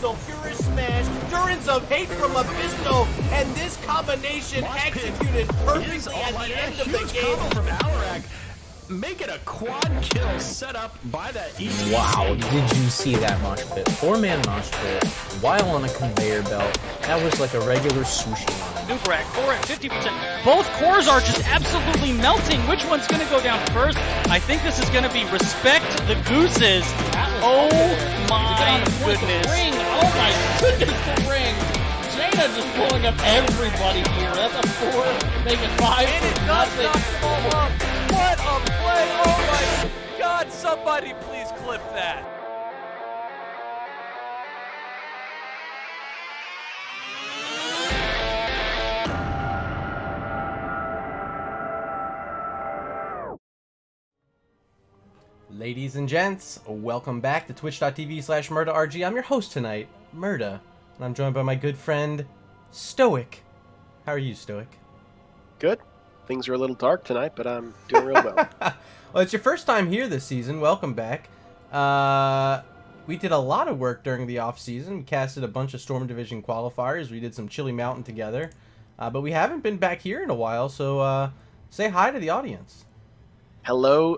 Abyssal, Purish Smash, Durance of Hate from Abyssal, and this combination executed perfectly at the end of the game. From Alarak, make it a quad kill set up by that easy. Wow, did you see that mosh pit? 4-man mosh pit while on a conveyor belt. That was like a regular sushi line. Nubrag, core at 50%. Both cores are just absolutely melting. Which one's going to go down first? I think this is going to be Respect the Gooses. Oh my goodness. Ring. Oh my goodness, the ring. Jaina just pulling up everybody here. That's a 4, make it 5. And it does knock them all up. What a play! Oh my God! Somebody please clip that. Ladies and gents, welcome back to twitch.tv/MurdaRG. I'm your host tonight, Murda, and I'm joined by my good friend, Stoic. How are you, Stoic? Good. Things are a little dark tonight, but I'm doing real well. Well, it's your first time here this season. Welcome back. We did a lot of work during the off-season. We casted a bunch of Storm Division qualifiers. We did some Chili Mountain together. But we haven't been back here in a while, so say hi to the audience. Hello,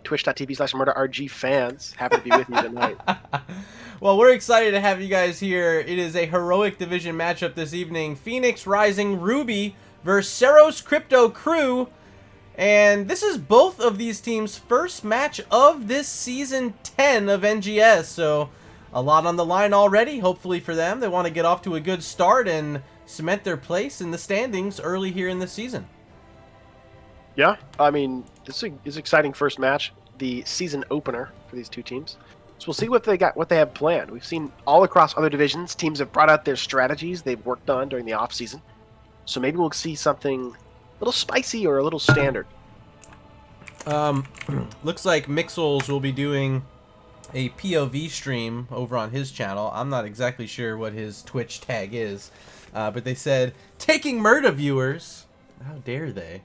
twitch.tv/MurdaRG fans. Happy to be with you tonight. Well, we're excited to have you guys here. It is a heroic division matchup this evening. Phoenix Rising Ruby versus Ceros Crypto Crew. And this is both of these teams' first match of this Season 10 of NGS. So a lot on the line already, hopefully for them. They want to get off to a good start and cement their place in the standings early here in the season. Yeah, I mean, this is an exciting first match, the season opener for these two teams. So we'll see what they have planned. We've seen all across other divisions, teams have brought out their strategies they've worked on during the off-season. So maybe we'll see something a little spicy or a little standard. Looks like Mixels will be doing a POV stream over on his channel. I'm not exactly sure what his Twitch tag is, but they said, taking Murda viewers. How dare they?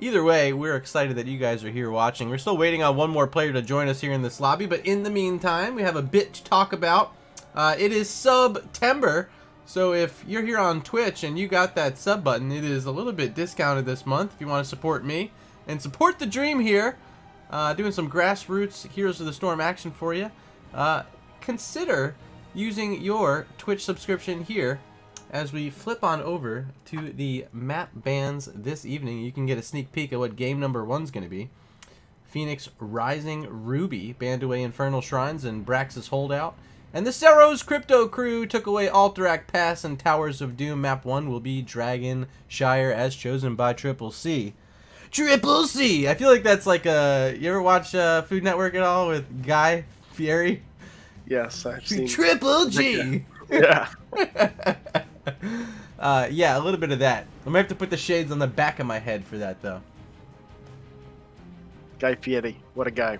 Either way, we're excited that you guys are here watching. We're still waiting on one more player to join us here in this lobby, but in the meantime, we have a bit to talk about. It is September, so if you're here on Twitch and you got that sub button, it is a little bit discounted this month if you want to support me and support the dream here. Doing some grassroots Heroes of the Storm action for you. Consider using your Twitch subscription here. As we flip on over to the map bans this evening, you can get a sneak peek at what game number 1's going to be. Phoenix Rising Ruby banned away Infernal Shrines and Brax's Holdout. And the Ceros Crypto Crew took away Alterac Pass and Towers of Doom. Map 1 will be Dragon Shire as chosen by Triple C. Triple C! I feel like that's like a... You ever watch Food Network at all with Guy Fieri? Yes, I've seen... Triple G! Yeah. Yeah, a little bit of that. I'm gonna have to put the shades on the back of my head for that, though. Guy Fieri, what a guy.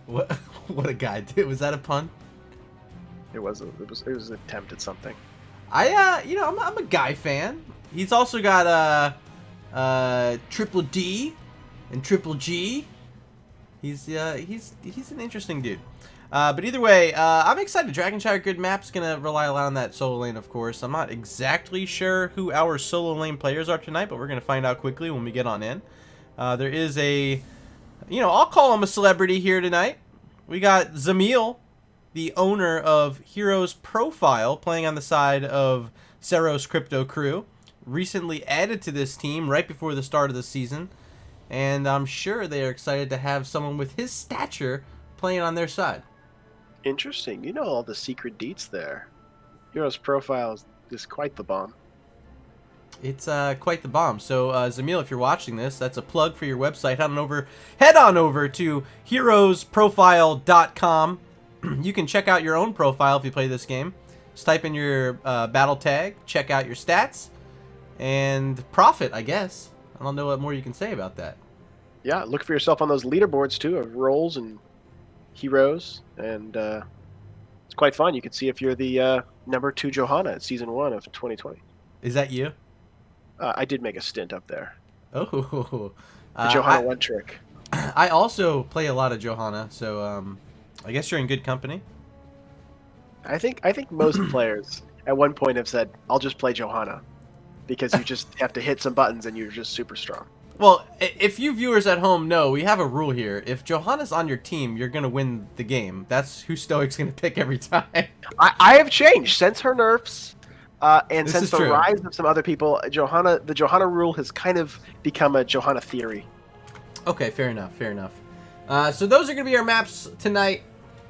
What? What a guy! Was that a pun? It was an attempt at something. You know, I'm a Guy fan. He's also got Triple D and Triple G. He's an interesting dude. But either way, I'm excited. Dragonshire good map's gonna rely a lot on that solo lane, of course. I'm not exactly sure who our solo lane players are tonight, but we're gonna find out quickly when we get on in. There is a, I'll call him a celebrity here tonight. We got Zamil, the owner of Heroes Profile, playing on the side of Ceros Crypto Crew. Recently added to this team right before the start of the season, and I'm sure they are excited to have someone with his stature playing on their side. Interesting. You know all the secret deets there. Heroes Profile is quite the bomb. It's quite the bomb. So, Zamil, if you're watching this, that's a plug for your website. Head on over to heroesprofile.com. You can check out your own profile if you play this game. Just type in your battle tag, check out your stats, and profit, I guess. I don't know what more you can say about that. Yeah, look for yourself on those leaderboards, too, of roles and heroes, and it's quite fun. You can see if you're the number 2 Johanna at Season 1 of 2020. Is that you? I did make a stint up there. Oh. The Johanna 1 trick. I also play a lot of Johanna, so I guess you're in good company. I think most players at one point have said, "I'll just play Johanna," because you just have to hit some buttons and you're just super strong. Well, if you viewers at home know, we have a rule here. If Johanna's on your team, you're going to win the game. That's who Stoic's going to pick every time. I have changed since her nerfs, and This since is the true. rise of some other people. The Johanna rule has kind of become a Johanna theory. Okay, fair enough, fair enough. So those are going to be our maps tonight.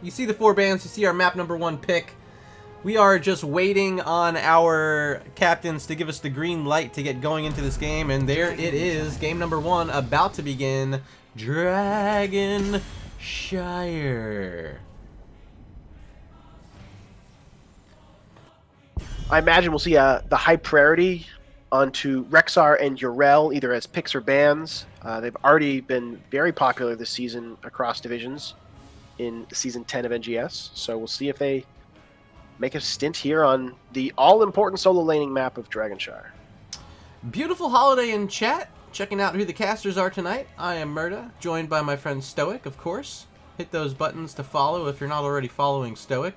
You see the 4 bands, you see our map number 1 pick. We are just waiting on our captains to give us the green light to get going into this game, and there it is. Game number 1 about to begin. Dragon Shire. I imagine we'll see the high priority onto Rexar and Urel, either as picks or bans. They've already been very popular this season across divisions in Season 10 of NGS, so we'll see if they make a stint here on the all-important solo laning map of Dragonshire. Beautiful holiday in chat. Checking out who the casters are tonight. I am Murda, joined by my friend Stoic, of course. Hit those buttons to follow if you're not already following Stoic.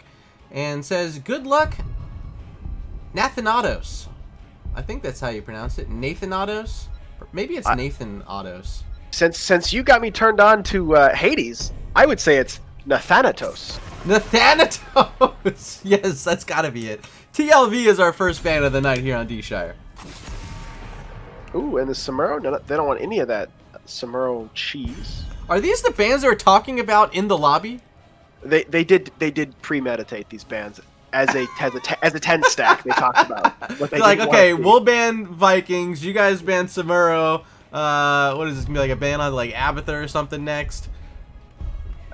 And says, good luck, Nathanatos. I think that's how you pronounce it. Nathanatos? Maybe it's Nathan Autos. Since you got me turned on to Hades, I would say it's Nathanatos. Nathanatos! Yes, that's gotta be it. TLV is our first fan of the night here on D-Shire. Ooh, and the Samuro? No, they don't want any of that Samuro cheese. Are these the bands that we're talking about in the lobby? They did premeditate these bands as a 10 stack. They talked about what they They're like, didn't okay, want to we'll ban Vikings, you guys ban Samuro. What is this gonna be, like a ban on like Abathur or something next?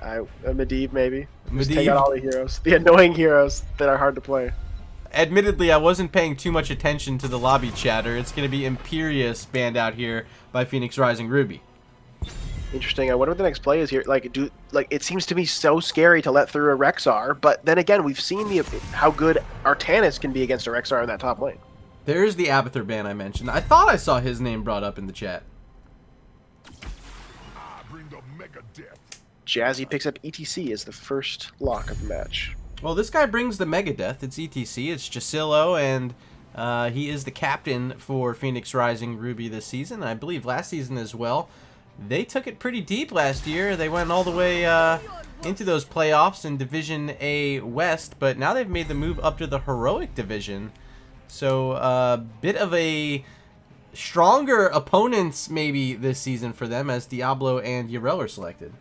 Medivh, maybe. Just Medivh? take out all the heroes. The annoying heroes that are hard to play. Admittedly, I wasn't paying too much attention to the lobby chatter. It's going to be Imperious banned out here by Phoenix Rising Ruby. Interesting. I wonder what the next play is here. It seems to be so scary to let through a Rexar, but then again, we've seen how good Artanis can be against a Rexar in that top lane. There's the Abathur ban I mentioned. I thought I saw his name brought up in the chat. Jazzy picks up ETC as the first lock of the match. Well, this guy brings the Megadeth. It's ETC. It's Jasillo, and he is the captain for Phoenix Rising Ruby this season. I believe last season as well. They took it pretty deep last year. They went all the way into those playoffs in Division A West, but now they've made the move up to the Heroic Division. So a bit of a stronger opponents maybe this season for them as Diablo and Urel are selected.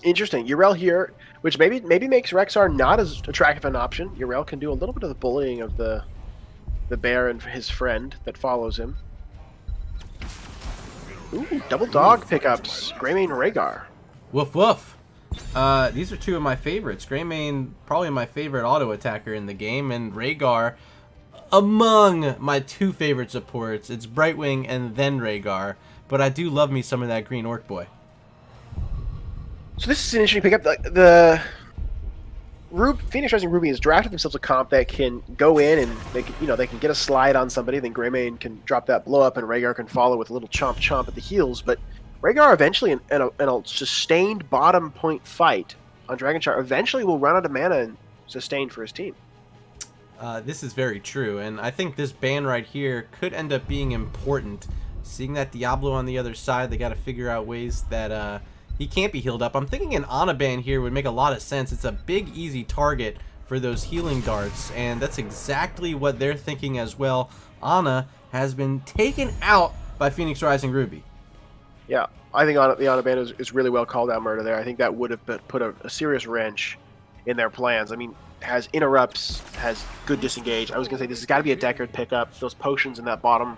Interesting. Urel here, which maybe makes Rexar not as attractive an option. Urel can do a little bit of the bullying of the bear and his friend that follows him. Ooh, double dog pickups. Greymane Rhaegar. Woof woof. These are two of my favorites. Greymane, probably my favorite auto attacker in the game, and Rhaegar among my 2 favorite supports. It's Brightwing and then Rhaegar, but I do love me some of that green orc boy. So this is an interesting pickup. Phoenix Rising Ruby has drafted themselves a comp that can go in and they can get a slide on somebody. Then Greymane can drop that blow up, and Rhaegar can follow with a little chomp at the heels. But Rhaegar eventually, in a sustained bottom point fight on Dragonshire, eventually will run out of mana and sustain for his team. This is very true, and I think this ban right here could end up being important. Seeing that Diablo on the other side, they got to figure out ways that he can't be healed up. I'm thinking an Ana ban here would make a lot of sense. It's a big, easy target for those healing darts, and that's exactly what they're thinking as well. Ana has been taken out by Phoenix Rising Ruby. Yeah, I think the Ana ban is really well called out, Murder, there. I think that would have put a serious wrench in their plans. I mean, has interrupts, has good disengage. I was going to say this has got to be a Deckard pickup. Those potions in that bottom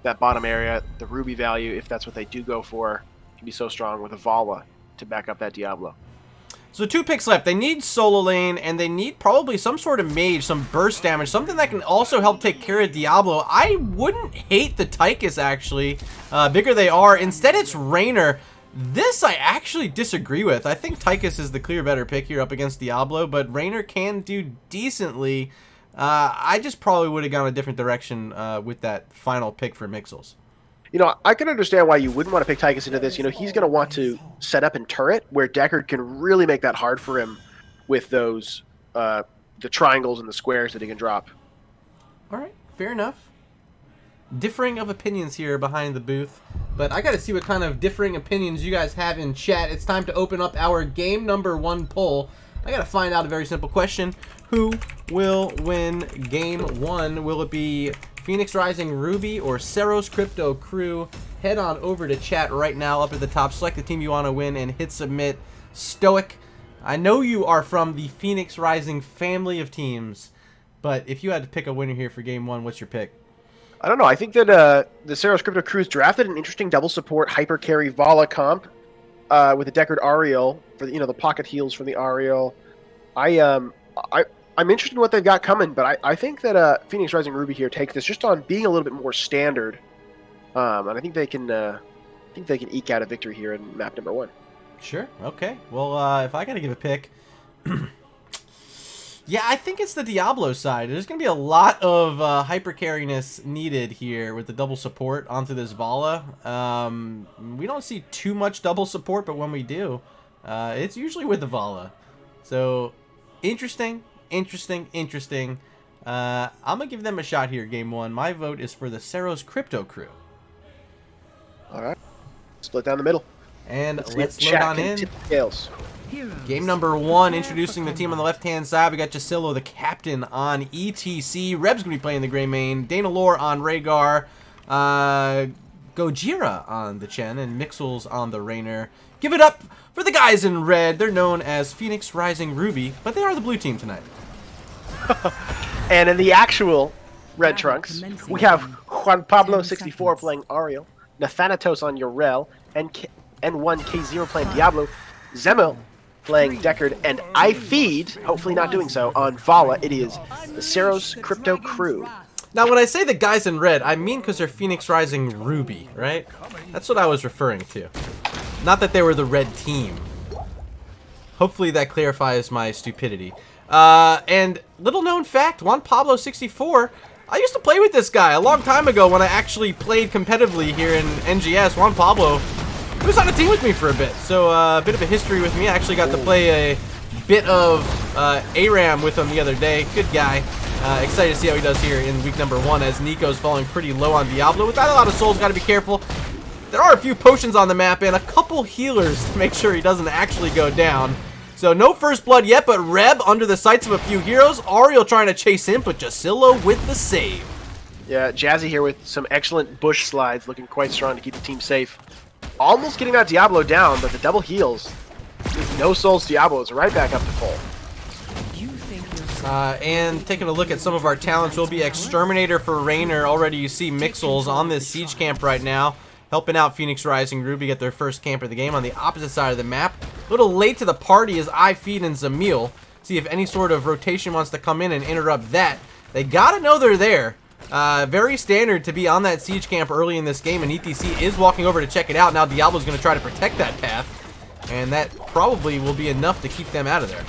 area, the Ruby value, if that's what they do go for, can be so strong with a Vala to back up that Diablo. So 2 picks left. They need solo lane, and they need probably some sort of mage, some burst damage, something that can also help take care of Diablo. I wouldn't hate the Tychus, actually. Bigger they are. Instead, it's Raynor. This I actually disagree with. I think Tychus is the clear better pick here up against Diablo, but Raynor can do decently. I just probably would have gone a different direction with that final pick for Mixels. I can understand why you wouldn't want to pick Tychus into this. He's going to want to set up in turret, where Deckard can really make that hard for him with those the triangles and the squares that he can drop. All right, fair enough. Differing of opinions here behind the booth, but I got to see what kind of differing opinions you guys have in chat. It's time to open up our game number 1 poll. I got to find out a very simple question. Who will win game 1? Will it be Phoenix Rising Ruby or Ceros Crypto Crew? Head on over to chat right now up at the top. Select the team you want to win and hit submit. Stoic, I know you are from the Phoenix Rising family of teams, but if you had to pick a winner here for game 1, what's your pick? I don't know. I think that the Ceros Crypto Crew's drafted an interesting double support hyper carry Vala comp with the Deckard Ariel for the pocket heals from the Ariel. I'm interested in what they've got coming, but I think that Phoenix Rising Ruby here takes this just on being a little bit more standard, and I think they can eke out a victory here in map number 1. Sure. Okay. Well, if I got to give a pick, yeah, I think it's the Diablo side. There's going to be a lot of hyper carriness needed here with the double support onto this Vala. We don't see too much double support, but when we do, it's usually with the Vala. So, interesting. I'm going to give them a shot here, game 1. My vote is for the Ceros Crypto Crew. All right. Split down the middle. And let's load on in. Scales. Game number 1, introducing the team on the left-hand side. We got Jasillo, the captain, on ETC. Reb's going to be playing the Gray Main. Dana Lore on Rhaegar. Gojira on the Chen. And Mixels on the Raynor. Give it up for the guys in red. They're known as Phoenix Rising Ruby, but they are the blue team tonight. And in the actual red trunks, we have Juan Pablo 64 playing Ariel. Nathanatos on Yorel. And N1 K0 playing Diablo. Zemo playing Deckard, and I feed, hopefully not doing so, on Vala. It is the Ceros Crypto Crew. Now, when I say the guys in red, I mean because they're Phoenix Rising Ruby, right? That's what I was referring to. Not that they were the red team. Hopefully that clarifies my stupidity. And little known fact, Juan Pablo 64, I used to play with this guy a long time ago when I actually played competitively here in NGS. Juan Pablo, he was on a team with me for a bit, so a bit of a history with me. I actually got to play a bit of ARAM with him the other day. Good guy. Excited to see how he does here in week number 1 as Nico's falling pretty low on Diablo. Without a lot of souls, got to be careful. There are a few potions on the map and a couple healers to make sure he doesn't actually go down. So no first blood yet, but Reb under the sights of a few heroes. Ariel trying to chase him, but Jasillo with the save. Yeah, Jazzy here with some excellent bush slides, looking quite strong to keep the team safe. Almost getting that Diablo down, but the double heals. With no souls, Diablo is right back up to full. And taking a look at some of our talents, will be Exterminator for Raynor. Already you see Mixels on this siege camp right now, helping out Phoenix Rising Ruby get their first camp of the game on the opposite side of the map. A little late to the party is iFeed and Zamil. See if any sort of rotation wants to come in and interrupt that. They gotta know they're there. Very standard to be on that siege camp early in this game, and ETC is walking over to check it out. Now Diablo's going to try to protect that path, and that probably will be enough to keep them out of there.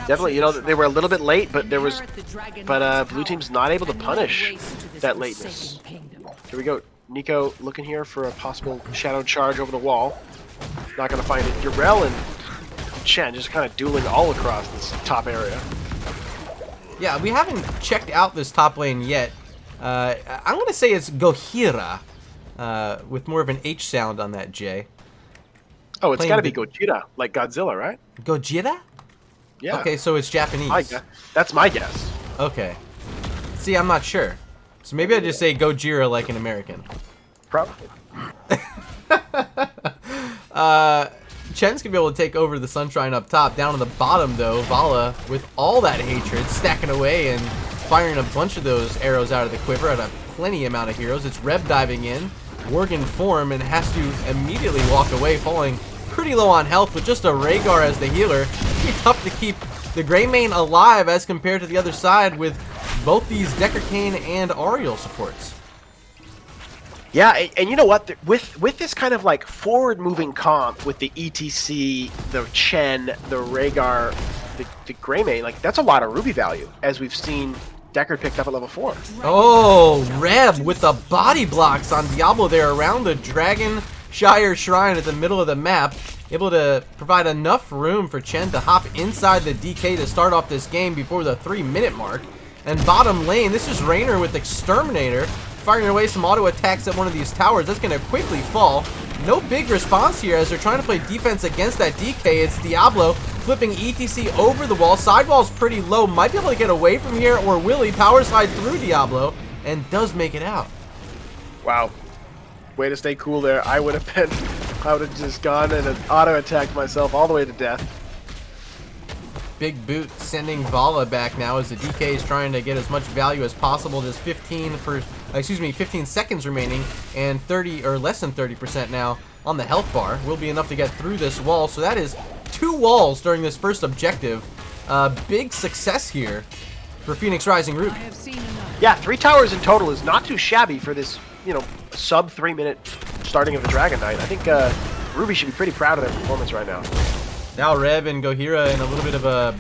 Definitely, they were a little bit late, but blue team's not able to punish that lateness. Here we go. Nico looking here for a possible shadow charge over the wall. Not going to find it. Yorel and Chen just kind of dueling all across this top area. Yeah, we haven't checked out this top lane yet. I'm going to say it's Gojira, with more of an H sound on that J. Oh, it's got to be Gojira, like Godzilla, right? Gojira? Yeah. Okay, so it's Japanese. That's my guess. Okay. See, I'm not sure. So maybe I just say Gojira like an American. Probably. Chen's gonna be able to take over the Sunshine up top. Down on the bottom, though, Vala, with all that hatred, stacking away and firing a bunch of those arrows out of the quiver at a plenty amount of heroes. It's Reb diving in, Worgen form, and has to immediately walk away, falling pretty low on health with just a Rhaegar as the healer. It's gonna be tough to keep the Grey Main alive as compared to the other side with both these Deckard Cain and Ariel supports. Yeah, and you know what? With this kind of like forward-moving comp with the ETC, the Chen, the Rhaegar, the Grey Main, like that's a lot of Ruby value, as we've seen Deckard picked up at level 4. Oh, Reb with the body blocks on Diablo there around the dragon Shire Shrine at the middle of the map, able to provide enough room for Chen to hop inside the DK to start off this game before the 3-minute mark. And bottom lane, this is Rainer with Exterminator, firing away some auto attacks at one of these towers. That's going to quickly fall. No big response here as they're trying to play defense against that DK. It's Diablo flipping ETC over the wall. Sidewall's pretty low. Might be able to get away from here, or will he power slide through Diablo and does make it out. Wow. Way to stay cool there. I would have just gone and auto attacked myself all the way to death. Big Boot sending Vala back now as the DK is trying to get as much value as possible. There's 15 seconds remaining and 30 or less than 30% now on the health bar. Will be enough to get through this wall. So that is 2 walls during this first objective. Big success here for Phoenix Rising Ruby. Yeah, 3 towers in total is not too shabby for this, you know, sub 3-minute starting of the Dragon Knight. I think Ruby should be pretty proud of their performance right now. Now Reb and Gohira in a little bit of a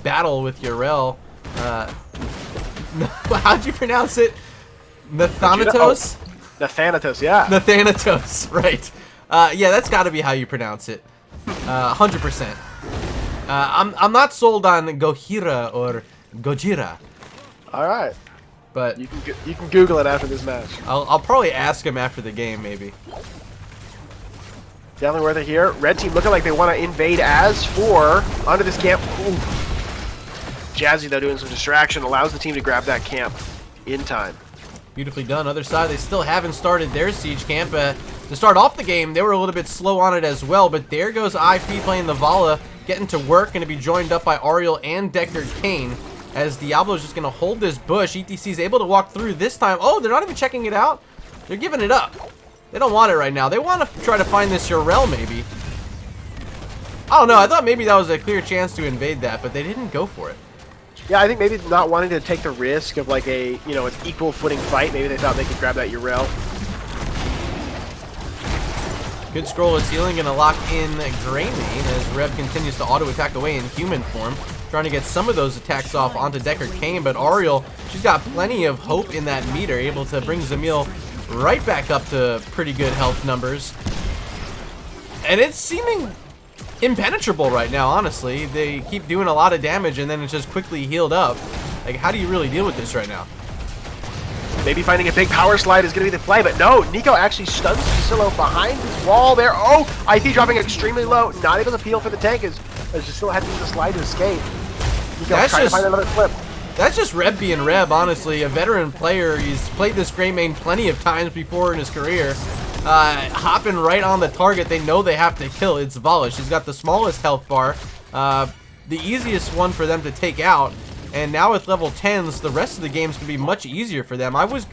battle with Yrel. How'd you pronounce it? Nathanatos? Nathanatos, yeah. Nathanatos, right. Yeah, that's got to be how you pronounce it. 100%. I'm not sold on Gohira or Gojira. All right. But you can Google it after this match. I'll probably ask him after the game, maybe. Definitely worth it here. Red team looking like they want to invade as for under this camp. Ooh. Jazzy, though, doing some distraction, allows the team to grab that camp in time. Beautifully done. Other side, they still haven't started their siege camp. To start off the game, they were a little bit slow on it as well, but there goes IP playing the Vala, getting to work, going to be joined up by Ariel and Deckard Cain, as Diablo is just going to hold this bush. ETC is able to walk through this time. Oh, they're not even checking it out. They're giving it up. They don't want it right now. They want to try to find this Yrel, maybe. I don't know. I thought maybe that was a clear chance to invade that, but they didn't go for it. Yeah, I think maybe not wanting to take the risk of like a, you know, an equal footing fight. Maybe they thought they could grab that Yrel. Good scroll of ceiling, going to lock in Greymane as Rev continues to auto attack away in human form, trying to get some of those attacks off onto Deckard Cain, but Ariel, she's got plenty of hope in that meter, able to bring Zamil right back up to pretty good health numbers. And it's seeming impenetrable right now, honestly. They keep doing a lot of damage and then it's just quickly healed up. Like, how do you really deal with this right now? Maybe finding a big power slide is going to be the play, but no, Nico actually stuns Jusilo behind his wall there. Oh, IP dropping extremely low, not able to peel for the tank as Jusilo had to use a slide to escape. Nico trying to find another clip. That's just Reb being Reb, honestly. A veteran player. He's played this Greymane plenty of times before in his career. Hopping right on the target they know they have to kill. It's Vala. She's got the smallest health bar. The easiest one for them to take out. And now with level 10s, the rest of the game's going to be much easier for them. I was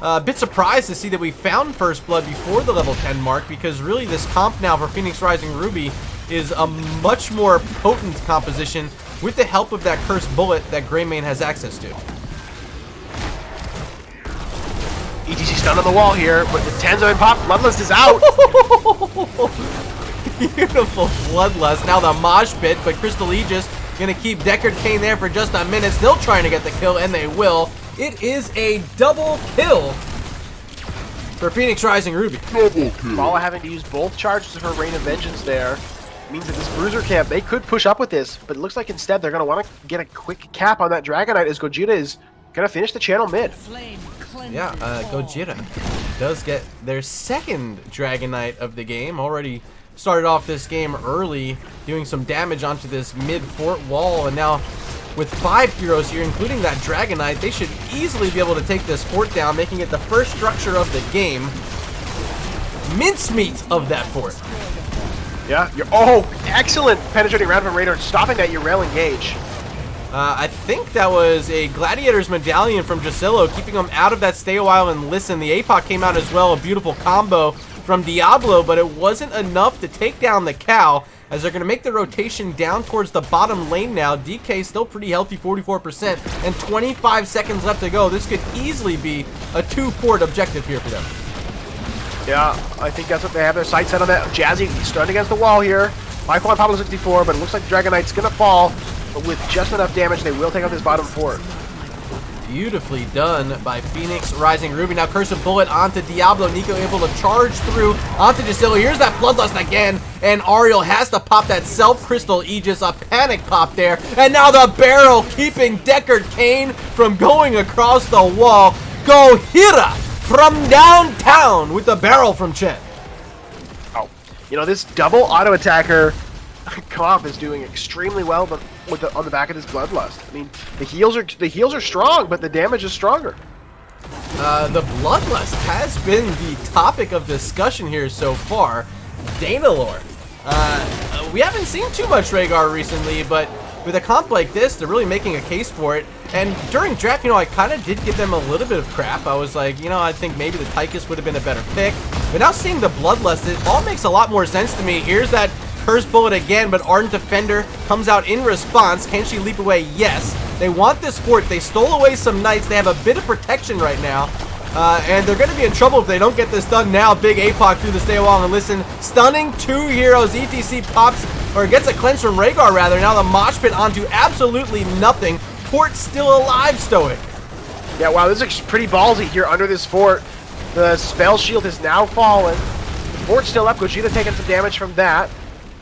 a bit surprised to see that we found First Blood before the level 10 mark, because really this comp now for Phoenix Rising Ruby is a much more potent composition with the help of that cursed bullet that Greymane has access to. ETC stunned on the wall here, but the 10s have been popped. Bloodlust is out. Beautiful Bloodlust. Now the mosh pit, but Crystal Aegis gonna keep Deckard Cain there for just a minute, still trying to get the kill, and they will. It is a double kill for Phoenix Rising Ruby. Vala having to use both charges of her Rain of Vengeance there means that this Bruiser camp, they could push up with this, but it looks like instead they're going to want to get a quick cap on that Dragon Knight as Gojira is going to finish the channel mid. Yeah, Gojira does get their second Dragon Knight of the game. Already started off this game early, doing some damage onto this mid-fort wall, and now with 5 heroes here, including that Dragon Knight, they should easily be able to take this fort down, making it the first structure of the game. Mincemeat of that fort. Yeah, excellent penetrating round from Radar, stopping that Yrel engage. I think that was a Gladiator's Medallion from Jusilo, keeping him out of that stay a while and listen. The APOC came out as well, a beautiful combo from Diablo, but it wasn't enough to take down the cow, as they're going to make the rotation down towards the bottom lane now. DK still pretty healthy, 44%, and 25 seconds left to go. This could easily be a 2-fort objective here for them. Yeah, I think that's what they have their sights set on that. Jazzy stunned against the wall here. Michael on Pablo 64, but it looks like the Dragon Knight's going to fall. But with just enough damage, they will take out this bottom fort. Beautifully done by Phoenix Rising Ruby. Now Cursive Bullet onto Diablo. Nico able to charge through onto Justillo. Here's that Bloodlust again. And Ariel has to pop that Self-Crystal Aegis. A panic pop there. And now the barrel keeping Deckard Cain from going across the wall. Gojira from downtown with the barrel from Chen. Oh, you know, this double auto attacker comp is doing extremely well, but on the back of this Bloodlust. I mean, the heals are strong, but the damage is stronger. The Bloodlust has been the topic of discussion here so far. Danalore. We haven't seen too much Rhaegar recently, but with a comp like this, they're really making a case for it. And during draft, you know, I kind of did give them a little bit of crap. I was like, you know, I think maybe the Tychus would have been a better pick. But now seeing the Bloodlust, it all makes a lot more sense to me. Here's that Curse Bullet again, but Ardent Defender comes out in response. Can she leap away? Yes. They want this fort. They stole away some knights. They have a bit of protection right now. And they're going to be in trouble if they don't get this done now. Big APOC through the stay along and listen. Stunning 2 heroes. ETC pops, or gets a cleanse from Rhaegar rather. Now the mosh pit onto absolutely nothing. Fort still alive, Stoic. Yeah, wow, this is pretty ballsy here under this fort. The spell shield has now fallen. The fort's still up. Gogeta taking some damage from that.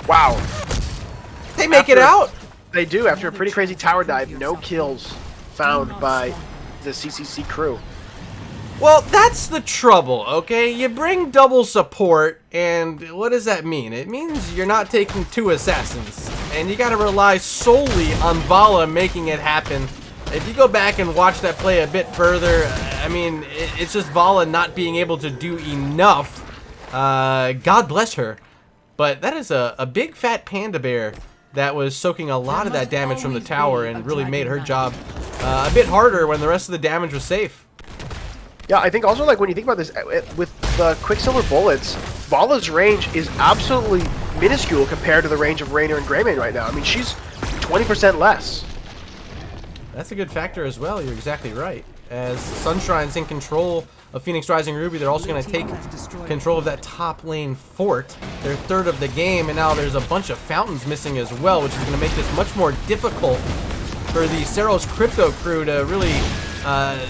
Wow. They make it out. They do after a pretty crazy tower dive. No kills found by the CCC crew. Well, that's the trouble, okay? You bring double support, and what does that mean? It means you're not taking 2 assassins, and you gotta rely solely on Vala making it happen. If you go back and watch that play a bit further, I mean, it's just Vala not being able to do enough. God bless her. But that is a big fat panda bear that was soaking a lot of that damage from the tower and really made her job a bit harder when the rest of the damage was safe. Yeah, I think also, like, when you think about this, with the Quicksilver bullets, Vala's range is absolutely minuscule compared to the range of Raynor and Greymane right now. I mean, she's 20% less. That's a good factor as well. You're exactly right. As Sunshrine's in control of Phoenix Rising Ruby, they're also going to take control of that top lane fort. They're third of the game, and now there's a bunch of fountains missing as well, which is going to make this much more difficult for the Ceros Crypto crew to really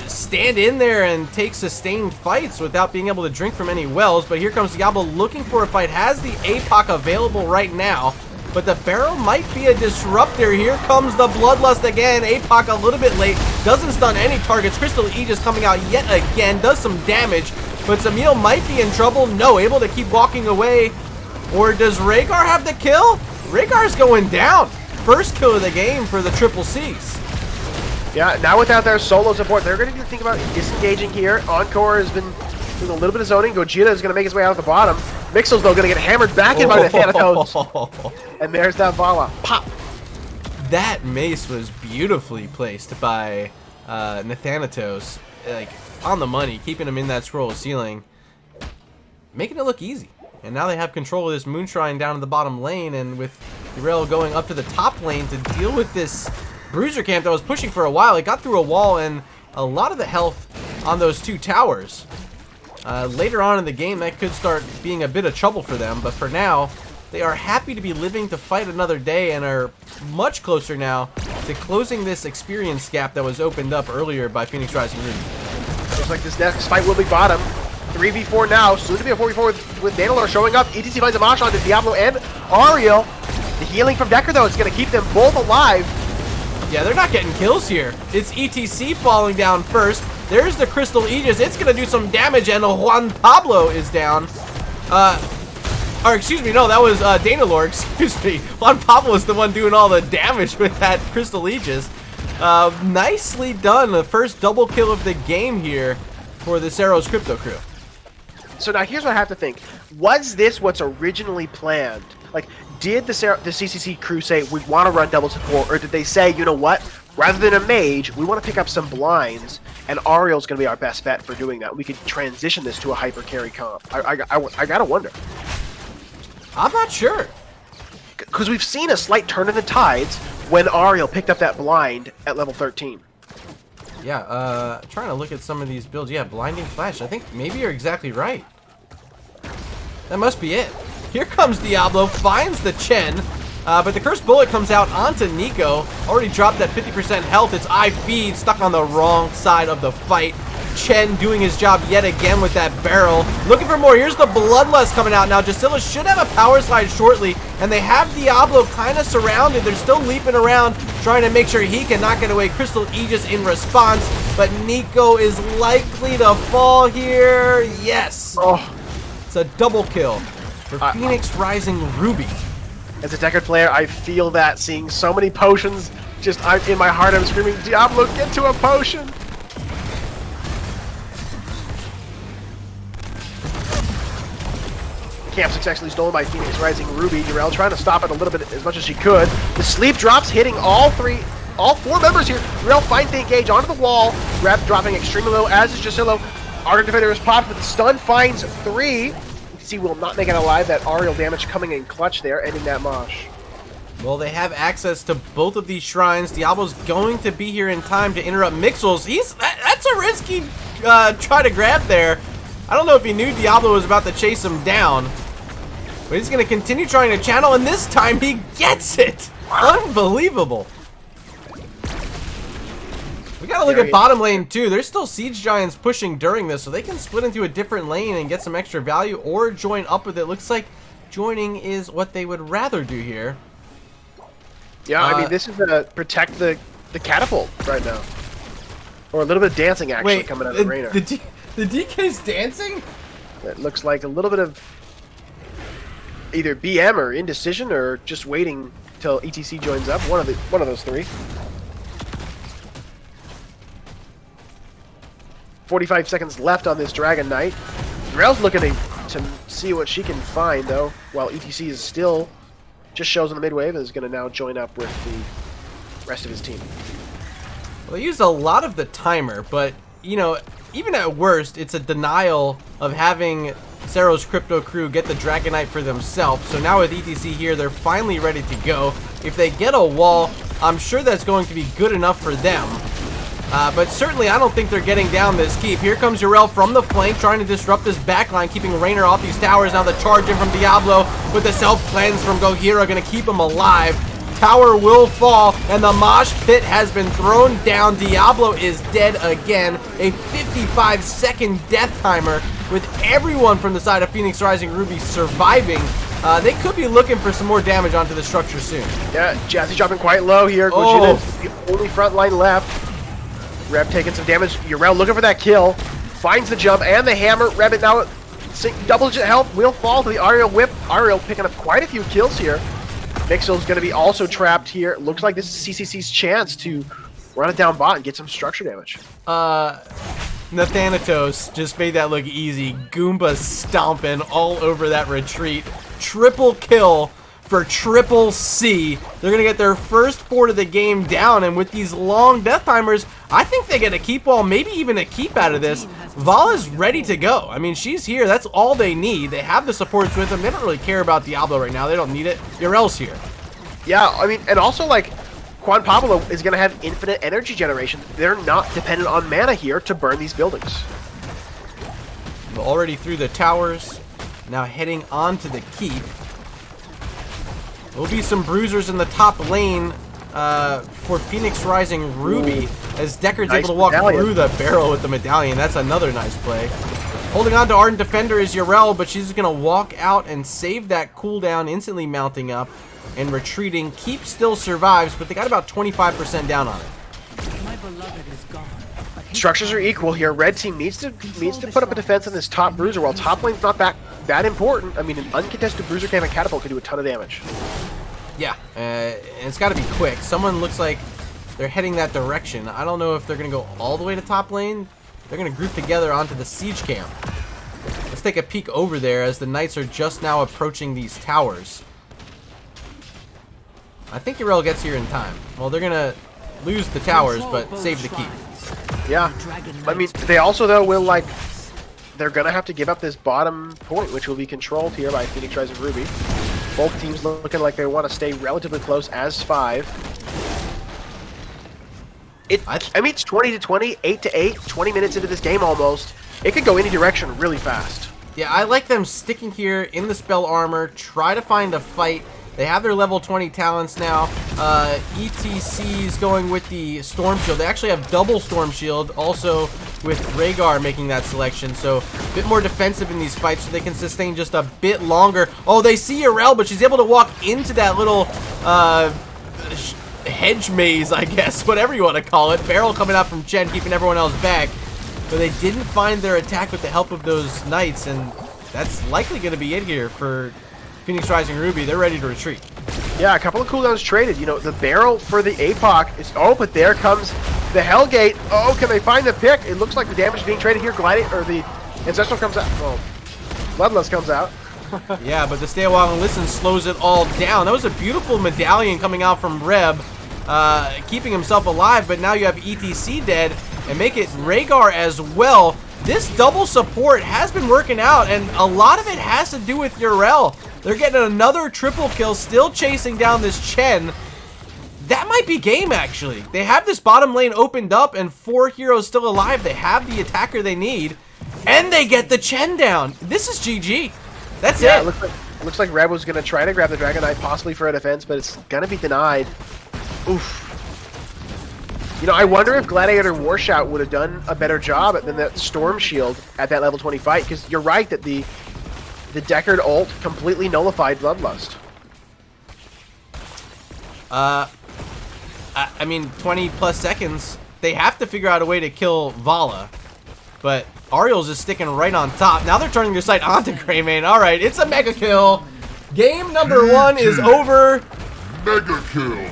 stand in there and take sustained fights without being able to drink from any wells. But here comes Diablo looking for a fight. Has the APOC available right now, but the barrel might be a disruptor. Here comes the Bloodlust again. APOC a little bit late. Doesn't stun any targets. Crystal Aegis coming out yet again. Does some damage, but Samil might be in trouble. No, able to keep walking away. Or does Rhaegar have the kill? Rhaegar's going down. First kill of the game for the Triple Cs. Yeah, now without their solo support, they're going to think about disengaging here. Encore has been doing a little bit of zoning. Gogeta is going to make his way out of the bottom. Mixel's, though, going to get hammered back in by the Thanatos. And there's that Vala. Pop! That mace was beautifully placed by Nathanatos. Like, on the money, keeping him in that scroll ceiling. Making it look easy. And now they have control of this Moonshine down in the bottom lane, and with Yrel going up to the top lane to deal with this Bruiser camp that was pushing for a while. It got through a wall and a lot of the health on those 2 towers. Later on in the game, that could start being a bit of trouble for them, but for now, they are happy to be living to fight another day and are much closer now to closing this experience gap that was opened up earlier by Phoenix Rising Ruby. Looks like this next fight will be bottom. 3v4 now, soon to be a 4v4 with Danalore showing up. ETC finds a mosh onto Diablo and Ariel. The healing from Decker, though, is going to keep them both alive. Yeah, they're not getting kills here. It's ETC falling down first. There's the Crystal Aegis. It's going to do some damage, and Juan Pablo is down. Or excuse me, no, that was Danalore, excuse me. Juan Pablo is the one doing all the damage with that Crystal Aegis. Nicely done. The first double kill of the game here for the Ceros Crypto crew. So now here's what I have to think. Was this what's originally planned? Like, did the CCC crew say, we want to run double support, or did they say, you know what, rather than a mage, we want to pick up some blinds, and Ariel's going to be our best bet for doing that. We could transition this to a hyper carry comp. I gotta wonder. I'm not sure. Because we've seen a slight turn in the tides when Ariel picked up that blind at level 13. Yeah, trying to look at some of these builds. Yeah, Blinding Flash. I think maybe you're exactly right. That must be it. Here comes Diablo, finds the Chen, But the Cursed Bullet comes out onto Nico. Already dropped that 50% health. It's eye feed, stuck on the wrong side of the fight. Chen doing his job yet again with that barrel. Looking for more. Here's the Bloodlust coming out now. Jasilla should have a power slide shortly, and they have Diablo kind of surrounded. They're still leaping around, trying to make sure he cannot get away. Crystal Aegis in response, but Nico is likely to fall here. Yes. Oh, It's a double kill for Phoenix Rising Ruby. as a Deckard player, I feel that seeing so many potions. Just in my heart, I'm screaming, Diablo, get to a potion. Camp successfully stolen by Phoenix Rising Ruby. Urel trying to stop it a little bit as much as she could. The sleep drops hitting all four members here. Urel finds the engage onto the wall. Grab dropping extremely low, as is Jasillo. Ardent Defender is popped, but the stun finds 3. You can see will not make it alive. That aerial damage coming in clutch there, ending that mosh. Well, they have access to both of these shrines. Diablo's going to be here in time to interrupt Mixels. That's a risky try to grab there. I don't know if he knew Diablo was about to chase him down. But he's going to continue trying to channel, and this time he gets it! Unbelievable. We got to look at bottom lane, too. There's still Siege Giants pushing during this, so they can split into a different lane and get some extra value or join up with it. Looks like joining is what they would rather do here. Yeah, I mean, this is to protect the catapult right now. Or a little bit of dancing, actually, coming out of the Rainer. The DK's dancing? It looks like a little bit of either BM or indecision or just waiting till ETC joins up. One of those three. 45 seconds left on this Dragon Knight. Urel's looking to see what she can find, though, while ETC is still just shows on the mid-wave and is going to now join up with the rest of his team. Well, they used a lot of the timer, but, you know, even at worst, it's a denial of having Ceros Crypto Crew get the Dragon Knight for themselves. So now with ETC here, they're finally ready to go. If they get a wall, I'm sure that's going to be good enough for them. But certainly, I don't think they're getting down this keep. Here comes Urel from the flank, trying to disrupt this backline, keeping Rainer off these towers. Now the charge in from Diablo with the self-cleanse from Gohira, going to keep him alive. Tower will fall, and the mosh pit has been thrown down. Diablo is dead again. A 55-second death timer with everyone from the side of Phoenix Rising Ruby surviving. They could be looking for some more damage onto the structure soon. Yeah, Jazzy dropping quite low here. Oh. The only front line left. Reb taking some damage. Urel looking for that kill. Finds the jump and the hammer. Reb now double-digit health. Will fall to the Ariel whip. Ariel picking up quite a few kills here. Mixel's going to be also trapped here. Looks like this is CCC's chance to run it down bot and get some structure damage. Nathanatos just made that look easy. Goomba stomping all over that retreat. Triple kill for Triple C. They're going to get their first 4 of the game down, and with these long death timers, I think they get a keep wall, maybe even a keep out of this. Vala's ready to go. I mean, she's here. That's all they need. They have the supports with them. They don't really care about Diablo right now. They don't need it. Urel's here. Yeah, I mean, and also, like, Juan Pablo is going to have infinite energy generation. They're not dependent on mana here to burn these buildings. We're already through the towers. Now heading on to the keep. There'll be some bruisers in the top lane for Phoenix Rising Ruby, as Deckard's able to walk through the barrel with the medallion. That's another nice play. Holding on to Ardent Defender is Urel, but she's going to walk out and save that cooldown, instantly mounting up and retreating. Keep still survives, but they got about 25% down on it. My beloved is gone. Structures are equal here. Red team needs to put up a defense on this top bruiser, while top lane's not that important. I mean, an uncontested bruiser camp and catapult can do a ton of damage. Yeah, and it's got to be quick. Someone looks like they're heading that direction. I don't know if they're going to go all the way to top lane. They're going to group together onto the siege camp. Let's take a peek over there as the knights are just now approaching these towers. I think Urel gets here in time. Well, they're going to lose the towers, but save the keep. Yeah, I mean, they also, though, will, like, they're going to have to give up this bottom point, which will be controlled here by Phoenix Rising Ruby. Both teams looking like they want to stay relatively close as 5. I mean, it's 20-20, 8-8, 20 minutes into this game almost. It could go any direction really fast. Yeah, I like them sticking here in the spell armor, try to find a fight They have their level 20 talents now. ETC's going with the Storm Shield. They actually have double Storm Shield, also with Rhaegar making that selection. So a bit more defensive in these fights so they can sustain just a bit longer. Oh, they see Yarel, but she's able to walk into that little hedge maze, I guess, whatever you want to call it. Barrel coming out from Chen, keeping everyone else back. But they didn't find their attack with the help of those knights, and that's likely going to be it here for Phoenix Rising Ruby. They're ready to retreat. Yeah, a couple of cooldowns traded. You know, the barrel for the APOC is... Oh, but there comes the Hellgate. Oh, can they find the pick? It looks like the damage being traded here. Gladiator, or the Ancestral comes out. Oh, Bloodlust comes out. Yeah, but the Stay a While and Listen slows it all down. That was a beautiful medallion coming out from Reb, keeping himself alive, but now you have ETC dead, and make it Rhaegar as well. This double support has been working out, and a lot of it has to do with Yarel. They're getting another triple kill, still chasing down this Chen. That might be game, actually. They have this bottom lane opened up, and 4 heroes still alive. They have the attacker they need, and they get the Chen down. This is GG. That's it. Looks like Reb was going to try to grab the Dragon Knight, possibly for a defense, but it's going to be denied. Oof. You know, I wonder if Gladiator Warshout would have done a better job than that Storm Shield at that level 20 fight, because you're right that the Deckard ult completely nullified Bloodlust. I mean, 20 plus seconds. They have to figure out a way to kill Vala, but Ariel's just sticking right on top. Now they're turning their sight onto Greymane. All right, it's a mega kill. Game number 1 is over. Mega kill.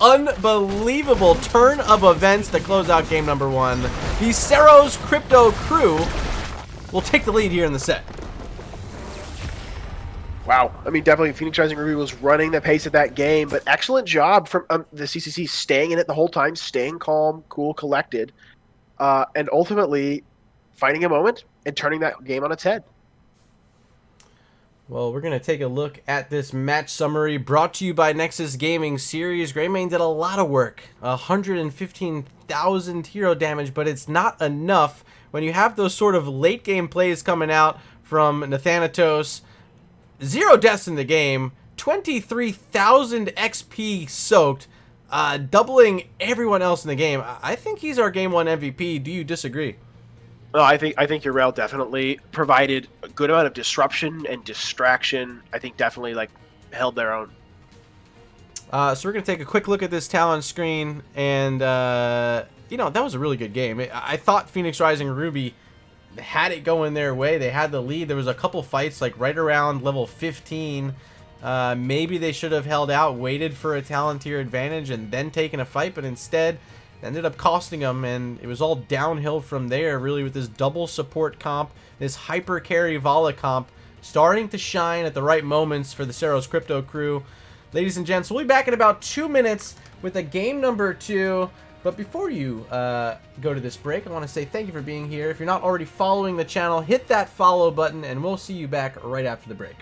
Unbelievable turn of events to close out game number 1. The Ceros Crypto crew will take the lead here in the set. Wow. I mean, definitely Phoenix Rising Ruby was running the pace of that game, but excellent job from the CCC staying in it the whole time, staying calm, cool, collected, and ultimately finding a moment and turning that game on its head. Well, we're going to take a look at this match summary brought to you by Nexus Gaming Series. Greymane did a lot of work, 115,000 hero damage, but it's not enough when you have those sort of late game plays coming out from Nathanatos. 0 deaths in the game, 23,000 XP soaked, doubling everyone else in the game. I think he's our game 1 MVP. Do you disagree? No, I think Yarel definitely provided a good amount of disruption and distraction. I think definitely held their own. So we're gonna take a quick look at this talent screen, and you know, that was a really good game. I thought Phoenix Rising Ruby had it going their way. They had the lead. There was a couple fights right around level 15. Maybe they should have held out, waited for a talent tier advantage, and then taken a fight, but instead ended up costing them, and it was all downhill from there, really, with this double support comp, this hyper carry Vala comp, starting to shine at the right moments for the Ceros Crypto crew. Ladies and gents, we'll be back in about 2 minutes with a game number 2. But before you go to this break, I want to say thank you for being here. If you're not already following the channel, hit that follow button, and we'll see you back right after the break.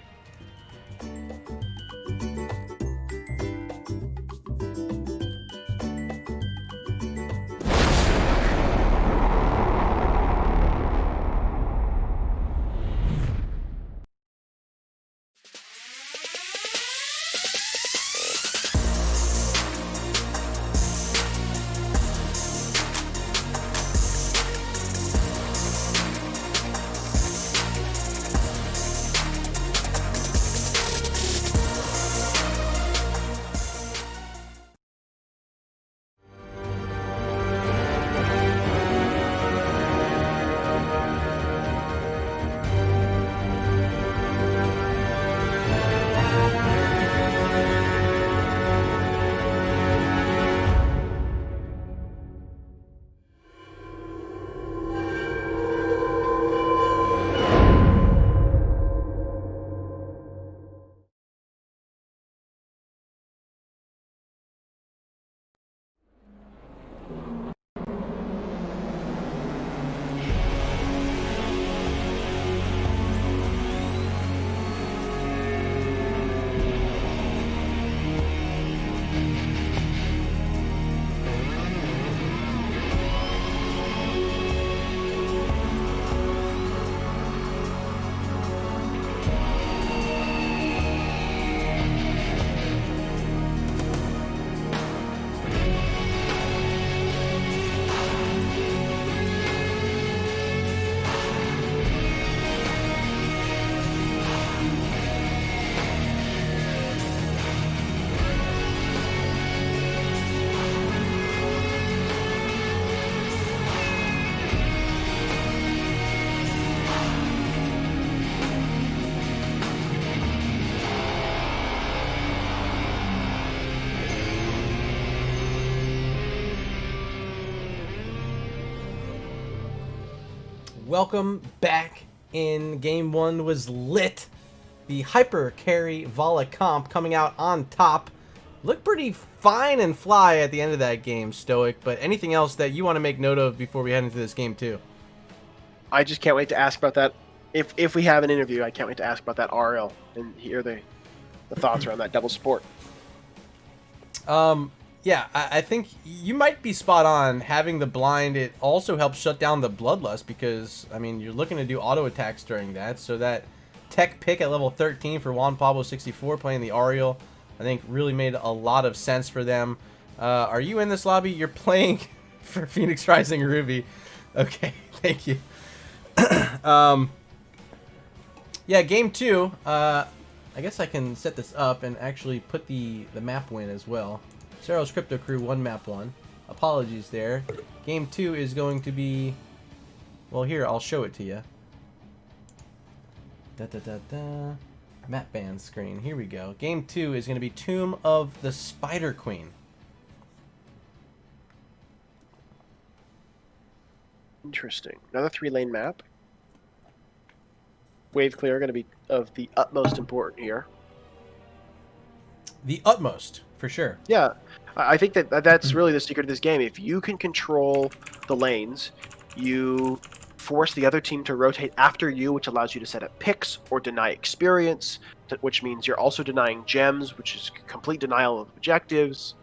Welcome back in. Game 1 was lit. The Hyper Carry Vala comp coming out on top. Looked pretty fine and fly at the end of that game, Stoic, but anything else that you want to make note of before we head into this game too? I just can't wait to ask about that. If we have an interview, I can't wait to ask about that RL and hear the thoughts around that double support. Yeah, I think you might be spot on. Having the blind, it also helps shut down the Bloodlust because, I mean, you're looking to do auto attacks during that. So that tech pick at level 13 for Juan Pablo 64 playing the Ariel, I think really made a lot of sense for them. Are you in this lobby? You're playing for Phoenix Rising Ruby. Okay, thank you. Yeah, game 2. I guess I can set this up and actually put the map win as well. Ceros Crypto Crew won map 1. Apologies there. Game 2 is going to be... Well, here, I'll show it to you. Map band screen. Here we go. Game 2 is going to be Tomb of the Spider Queen. Interesting. Another 3-lane map. Wave clear going to be of the utmost important here. The utmost, for sure. Yeah, I think that's really the secret of this game. If you can control the lanes, you force the other team to rotate after you, which allows you to set up picks or deny experience, which means you're also denying gems, which is complete denial of objectives.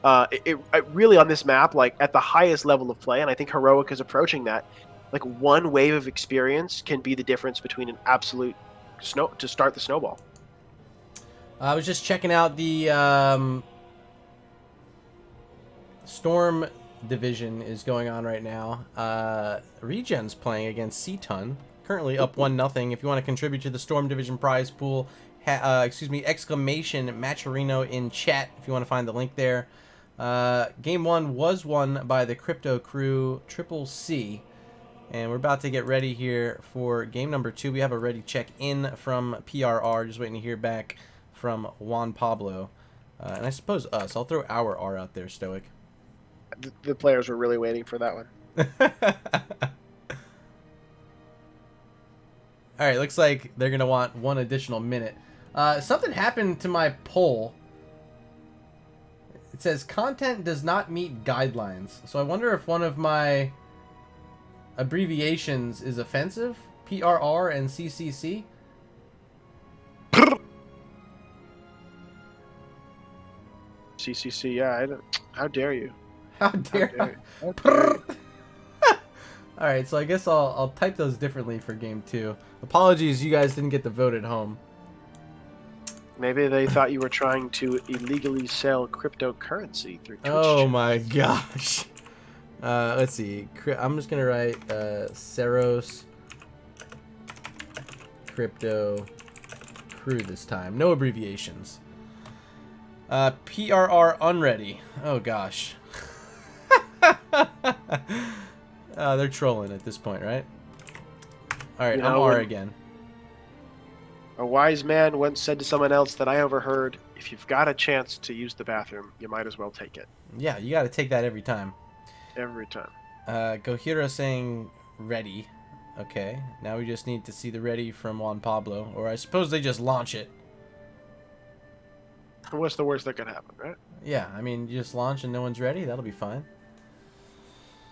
It really, on this map, like at the highest level of play, and I think Heroic is approaching that, like one wave of experience can be the difference between an absolute to start the snowball. I was just checking out the Storm division is going on right now. Regen's playing against C-Ton, currently up 1-0. If you want to contribute to the Storm division prize pool, exclamation Matcherino in chat if you want to find the link there. Game 1 was won by the Crypto Crew Triple C. And we're about to get ready here for game number 2. We have a ready check in from PRR. Just waiting to hear back from Juan Pablo. And I suppose us. I'll throw our R out there, Stoic. The players were really waiting for that one. Alright, looks like they're going to want 1 additional minute. Something happened to my poll. It says content does not meet guidelines. So I wonder if one of my abbreviations is offensive. PRR and CCC. CCC, yeah. How dare you? How dare you? Alright, so I guess I'll type those differently for game 2. Apologies, you guys didn't get the vote at home. Maybe they thought you were trying to illegally sell cryptocurrency through Twitch. Oh my gosh. Let's see. I'm just going to write Ceros Crypto Crew this time. No abbreviations. PRR unready. Oh gosh. They're trolling at this point, right? Alright, I'm R again. A wise man once said to someone else that I overheard, if you've got a chance to use the bathroom, you might as well take it. Yeah, you got to take that every time. Every time. Gohira saying ready. Okay, now we just need to see the ready from Juan Pablo. Or I suppose they just launch it. What's the worst that could happen, right? Yeah, I mean, you just launch and no one's ready. That'll be fine.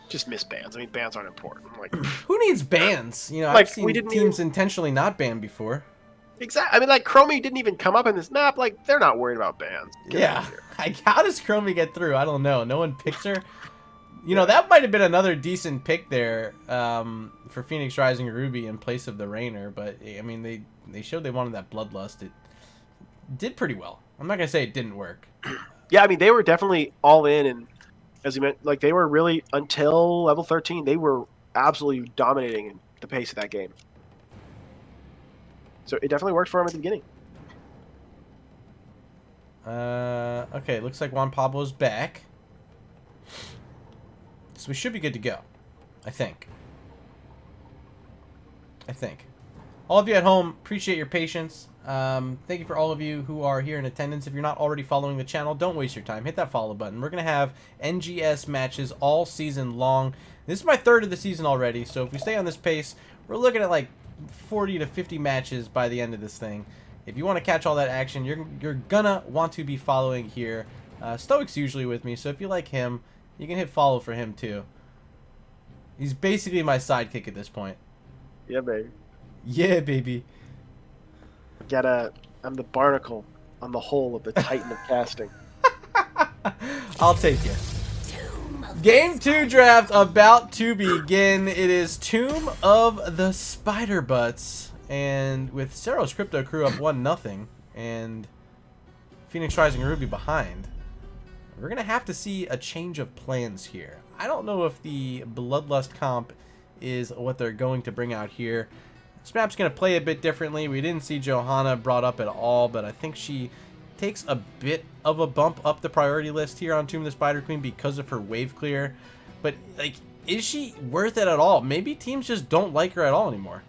Just miss bans. I mean, bans aren't important. Like, who needs bans? You know, like, I've seen teams intentionally not ban before. Exactly. I mean, like, Chromie didn't even come up in this map. Like, they're not worried about bans. Yeah. Like, how does Chromie get through? I don't know. No one picks her. You know, that might have been another decent pick there for Phoenix Rising Ruby in place of the Rainer. But, I mean, they showed they wanted that Bloodlust. It did pretty well. I'm not going to say it didn't work. Yeah, I mean, they were definitely all in. And as you meant, like, they were really, until level 13, they were absolutely dominating the pace of that game. So it definitely worked for him at the beginning. Okay, looks like Juan Pablo's back. So we should be good to go. I think. All of you at home, appreciate your patience. Thank you for all of you who are here in attendance. If you're not already following the channel, don't waste your time. Hit that follow button. We're going to have NGS matches all season long. This is my 3rd of the season already, so if we stay on this pace, we're looking at like 40 to 50 matches by the end of this thing. If you want to catch all that action, you're gonna want to be following here. Stoic's usually with me, so if you like him, you can hit follow for him too. He's basically my sidekick at this point. Yeah, baby. Yeah, baby. I'm the barnacle on the hull of the Titan of casting. I'll take it. Game 2 draft about to begin. It is Tomb of the Spider Butts, and with Ceros Crypto Crew up 1-0 and Phoenix Rising Ruby behind, we're gonna have to see a change of plans here. I don't know if the Bloodlust comp is what they're going to bring out here. This map's going to play a bit differently. We didn't see Johanna brought up at all, but I think she takes a bit of a bump up the priority list here on Tomb of the Spider Queen because of her wave clear. But, like, is she worth it at all? Maybe teams just don't like her at all anymore.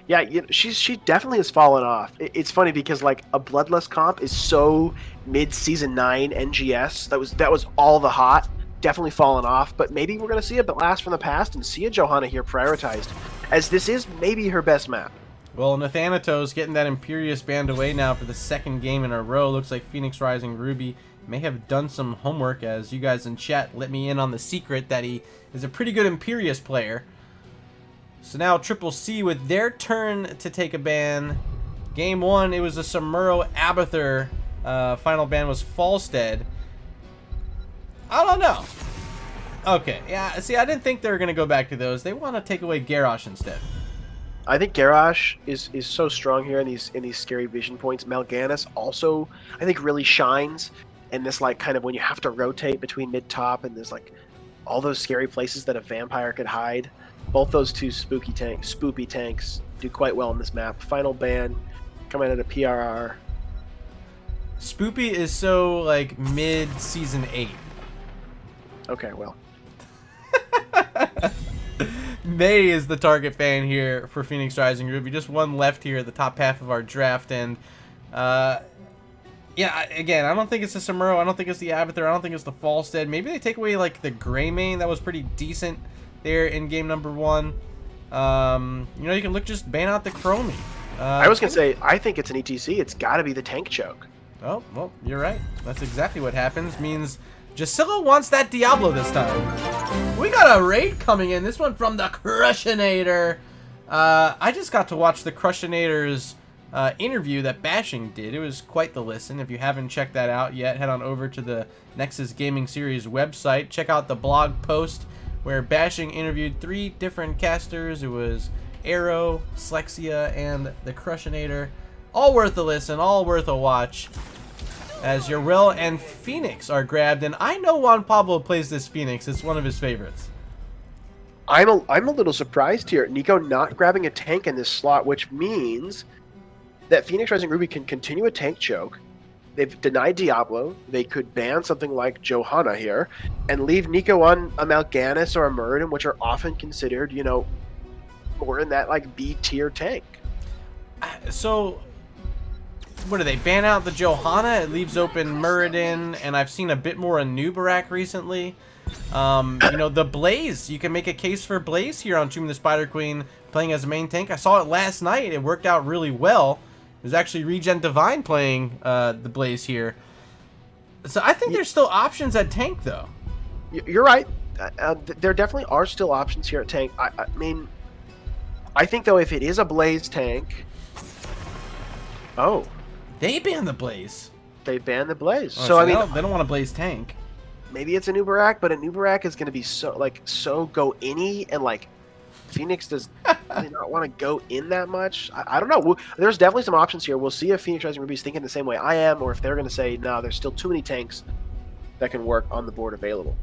Yeah, you know, she definitely has fallen off. It's funny because, like, a Bloodlust comp is so mid-season 9 NGS. That was all the hot. Definitely fallen off, but maybe we're going to see a blast from the past and see a Johanna here prioritized, as this is maybe her best map. Well, Nathanatos getting that Imperious band away now for the 2nd game in a row. Looks like Phoenix Rising Ruby may have done some homework, as you guys in chat let me in on the secret that he is a pretty good Imperious player. So now Triple C with their turn to take a ban. Game 1, it was a Samuro Abathur. Final ban was Falstead. I don't know. Okay, yeah, see, I didn't think they were going to go back to those. They want to take away Garrosh instead. I think Garrosh is so strong here in these scary vision points. Mal'Ganis also, I think, really shines in this, like, kind of when you have to rotate between mid-top and there's, like, all those scary places that a vampire could hide. Both those two spoopy tanks do quite well in this map. Final ban coming out of PRR. Spoopy is so, like, mid-season 8. Okay, well. May is the target fan here for Phoenix Rising Ruby. Just one left here at the top half of our draft, and yeah, again, I don't think it's the Samuro, I don't think it's the Abathur, I don't think it's the Falstead. Maybe they take away, like, the Greymane. That was pretty decent there in game number 1. You know, you can just ban out the Chromie. I was gonna say, I think it's an ETC. It's got to be the tank choke. Oh, well, you're right. That's exactly what happens. Means Jasillo wants that Diablo this time. We got a raid coming in. This one from the Crushinator. I just got to watch the Crushinator's interview that Bashing did. It was quite the listen. If you haven't checked that out yet, head on over to the Nexus Gaming Series website. Check out the blog post where Bashing interviewed 3 different casters. It was Arrow, Slexia, and the Crushinator. All worth a listen, all worth a watch, as Yorel and Phoenix are grabbed. And I know Juan Pablo plays this Phoenix. It's one of his favorites. I'm a little surprised here. Nico not grabbing a tank in this slot, which means that Phoenix Rising Ruby can continue a tank choke. They've denied Diablo. They could ban something like Johanna here and leave Nico on a Mal'Ganis or a Muradin, which are often considered, you know, more in that, like, B-tier tank. So, what do they ban out the Johanna? It leaves open Muradin, and I've seen a bit more of Nubarak recently. You know, the Blaze, you can make a case for Blaze here on Tomb of the Spider Queen playing as a main tank. I saw it last night. It worked out really well. There's actually Regen Divine playing the Blaze here. So I think there's still options at tank, though. You're right. There definitely are still options here at tank. I mean, I think, though, if it is a Blaze tank... Oh. They banned the Blaze. They banned the Blaze. Oh, so I mean, they don't want a Blaze tank. Maybe it's a Nubarak, but a Nubarak is going to be so go-inny, and, like, Phoenix does really not want to go in that much. I don't know. There's definitely some options here. We'll see if Phoenix Rising Ruby is thinking the same way I am, or if they're going to say, no, there's still too many tanks that can work on the board available.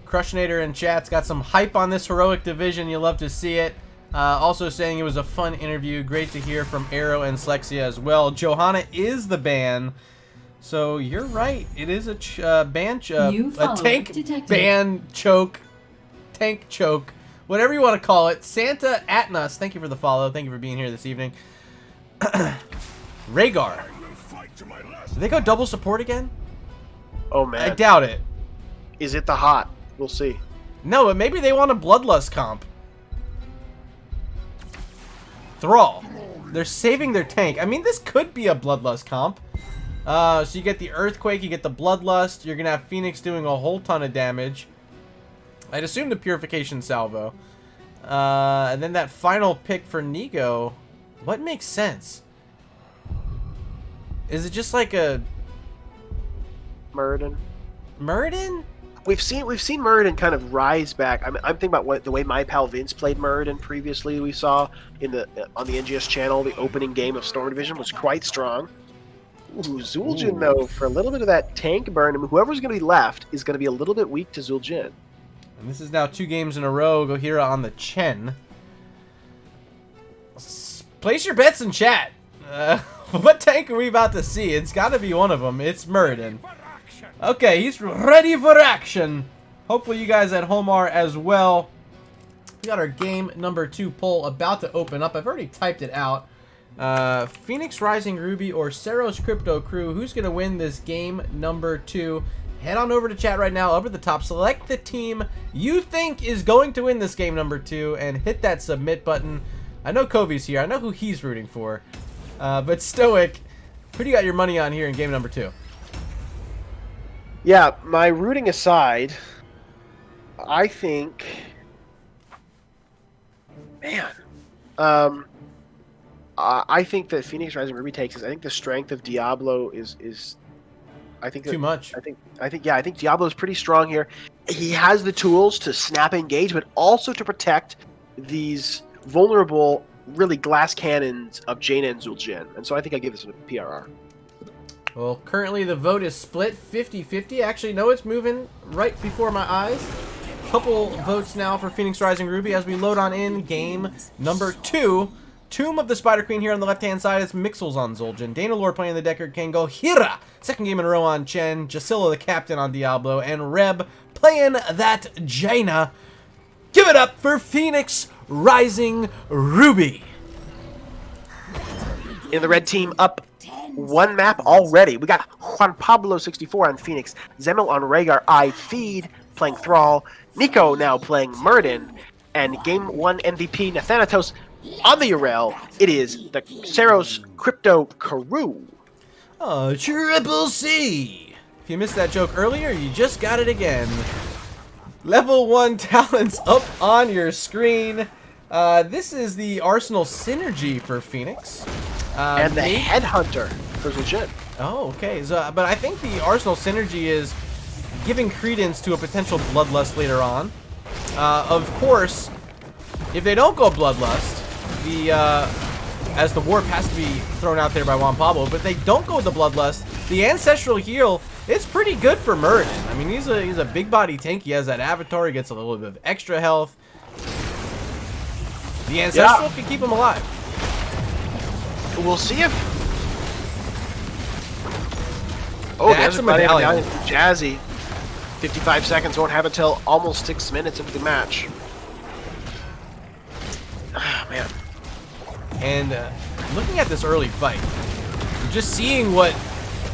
Crushinator in chat's got some hype on this heroic division. You love to see it. Also saying it was a fun interview. Great to hear from Arrow and Slexia as well. Johanna is the ban. So you're right. It is a tank detected. ban choke. Tank choke. Whatever you want to call it. Santa Atnas, thank you for the follow. Thank you for being here this evening. Rhaegar. Did they go double support again? Oh man, I doubt it. is it the hot? We'll see. No, but maybe they want a Bloodlust comp. Thrall. They're saving their tank. I mean, this could be a Bloodlust comp. So you get the Earthquake, you get the Bloodlust. You're going to have Phoenix doing a whole ton of damage. I'd assume the Purification Salvo. And then that final pick for Nico. What makes sense? Is it just like a... Muradin. Muradin? We've seen Muradin kind of rise back. I'm thinking about the way my pal Vince played Muradin previously. We saw in the on the NGS channel, the opening game of Storm Division was quite strong. Ooh, Zul'jin though, for a little bit of that tank burn, whoever's going to be left is going to be a little bit weak to Zul'jin. And this is now 2 games in a row. Gohira on the Chen. Place your bets in chat. What tank are we about to see? It's got to be one of them. It's Muradin. Okay, he's ready for action. Hopefully you guys at home are as well. We got our game number 2 poll about to open up. I've already typed it out. Phoenix Rising Ruby or Ceros Crypto Crew. Who's going to win this game number 2? Head on over to chat right now. Up at the top, select the team you think is going to win this game number 2 and hit that submit button. I know Kovi's here. I know who he's rooting for. But Stoic, who do you got your money on here in game number 2? Yeah, my rooting aside, I think, man, I think that Phoenix Rising Ruby takes this. I think the strength of Diablo is I think that, too much. I think Diablo is pretty strong here. He has the tools to snap engage, but also to protect these vulnerable, really glass cannons of Jaina and Zul'jin. And so I think I give this a PRR. Well, currently the vote is split 50-50. Actually, no, it's moving right before my eyes. Couple votes now for Phoenix Rising Ruby as we load on in game number 2. Tomb of the Spider Queen here on the left-hand side is Mixels on Zul'jin. Danalore playing the Deckard King. Gohira, second game in a row on Chen. Jasilla the captain on Diablo. And Reb playing that Jaina. Give it up for Phoenix Rising Ruby. In the red team, up 1 map already. We got Juan Pablo 64 on Phoenix, Zemel on Rhaegar, I Feed playing Thrall, Nico now playing Muradin, and Game 1 MVP Nathanatos on the URL. It is the Ceros Crypto Crew. Oh, Triple C. If you missed that joke earlier, you just got it again. Level 1 talents up on your screen. This is the Arsenal Synergy for Phoenix. And the Headhunter for Zul'jin. Oh, okay. So, but I think the Arsenal Synergy is giving credence to a potential Bloodlust later on. Of course, if they don't go Bloodlust, as the warp has to be thrown out there by Juan Pablo, but if they don't go with the Bloodlust, the Ancestral Heal is pretty good for Muradin. I mean, he's a big body tank. He has that Avatar. He gets a little bit of extra health. The Ancestral can keep him alive. We'll see if... Oh, That's there's a medallion. Jazzy. 55 seconds, won't have it till almost 6 minutes into the match. Ah, man. And looking at this early fight, just seeing what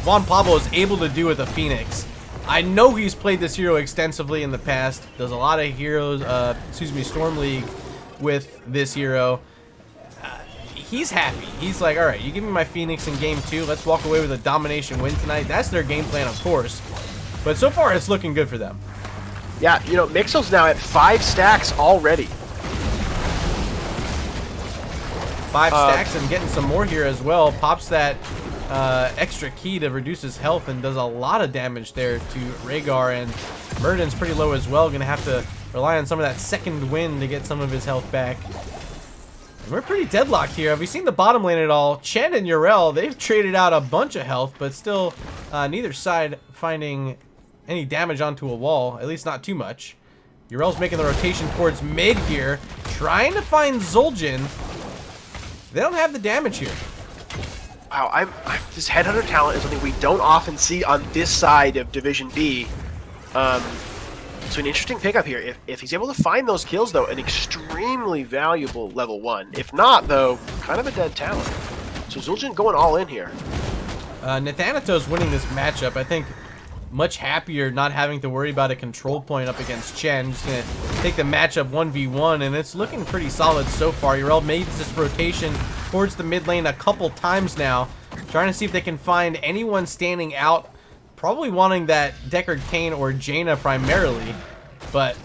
Juan Pablo is able to do with a Phoenix. I know he's played this hero extensively in the past. Does a lot of heroes, Storm League with this hero. He's happy. He's like, all right, you give me my Phoenix in game 2. Let's walk away with a domination win tonight. That's their game plan, of course. But so far, it's looking good for them. Yeah, you know, Mixel's now at 5 stacks already. 5 stacks and getting some more here as well. Pops that extra key to reduce his health and does a lot of damage there to Rhaegar. And Muradin's pretty low as well. Going to have to rely on some of that second wind to get some of his health back. And we're pretty deadlocked here. Have we seen the bottom lane at all? Chen and Yrel, they've traded out a bunch of health, but still neither side finding any damage onto a wall, at least not too much. Yrel's making the rotation towards mid here, trying to find Zul'jin. They don't have the damage here. Wow, this Headhunter talent is something we don't often see on this side of Division B. So an interesting pickup here. If he's able to find those kills, though, an extremely valuable level 1. If not, though, kind of a dead talent. So Zul'jin going all in here. Nathanatos winning this matchup. I think much happier not having to worry about a control point up against Chen. Just going to take the matchup 1v1, and it's looking pretty solid so far. Urel made this rotation towards the mid lane a couple times now, trying to see if they can find anyone standing out. Probably wanting that Deckard Cain or Jaina primarily, but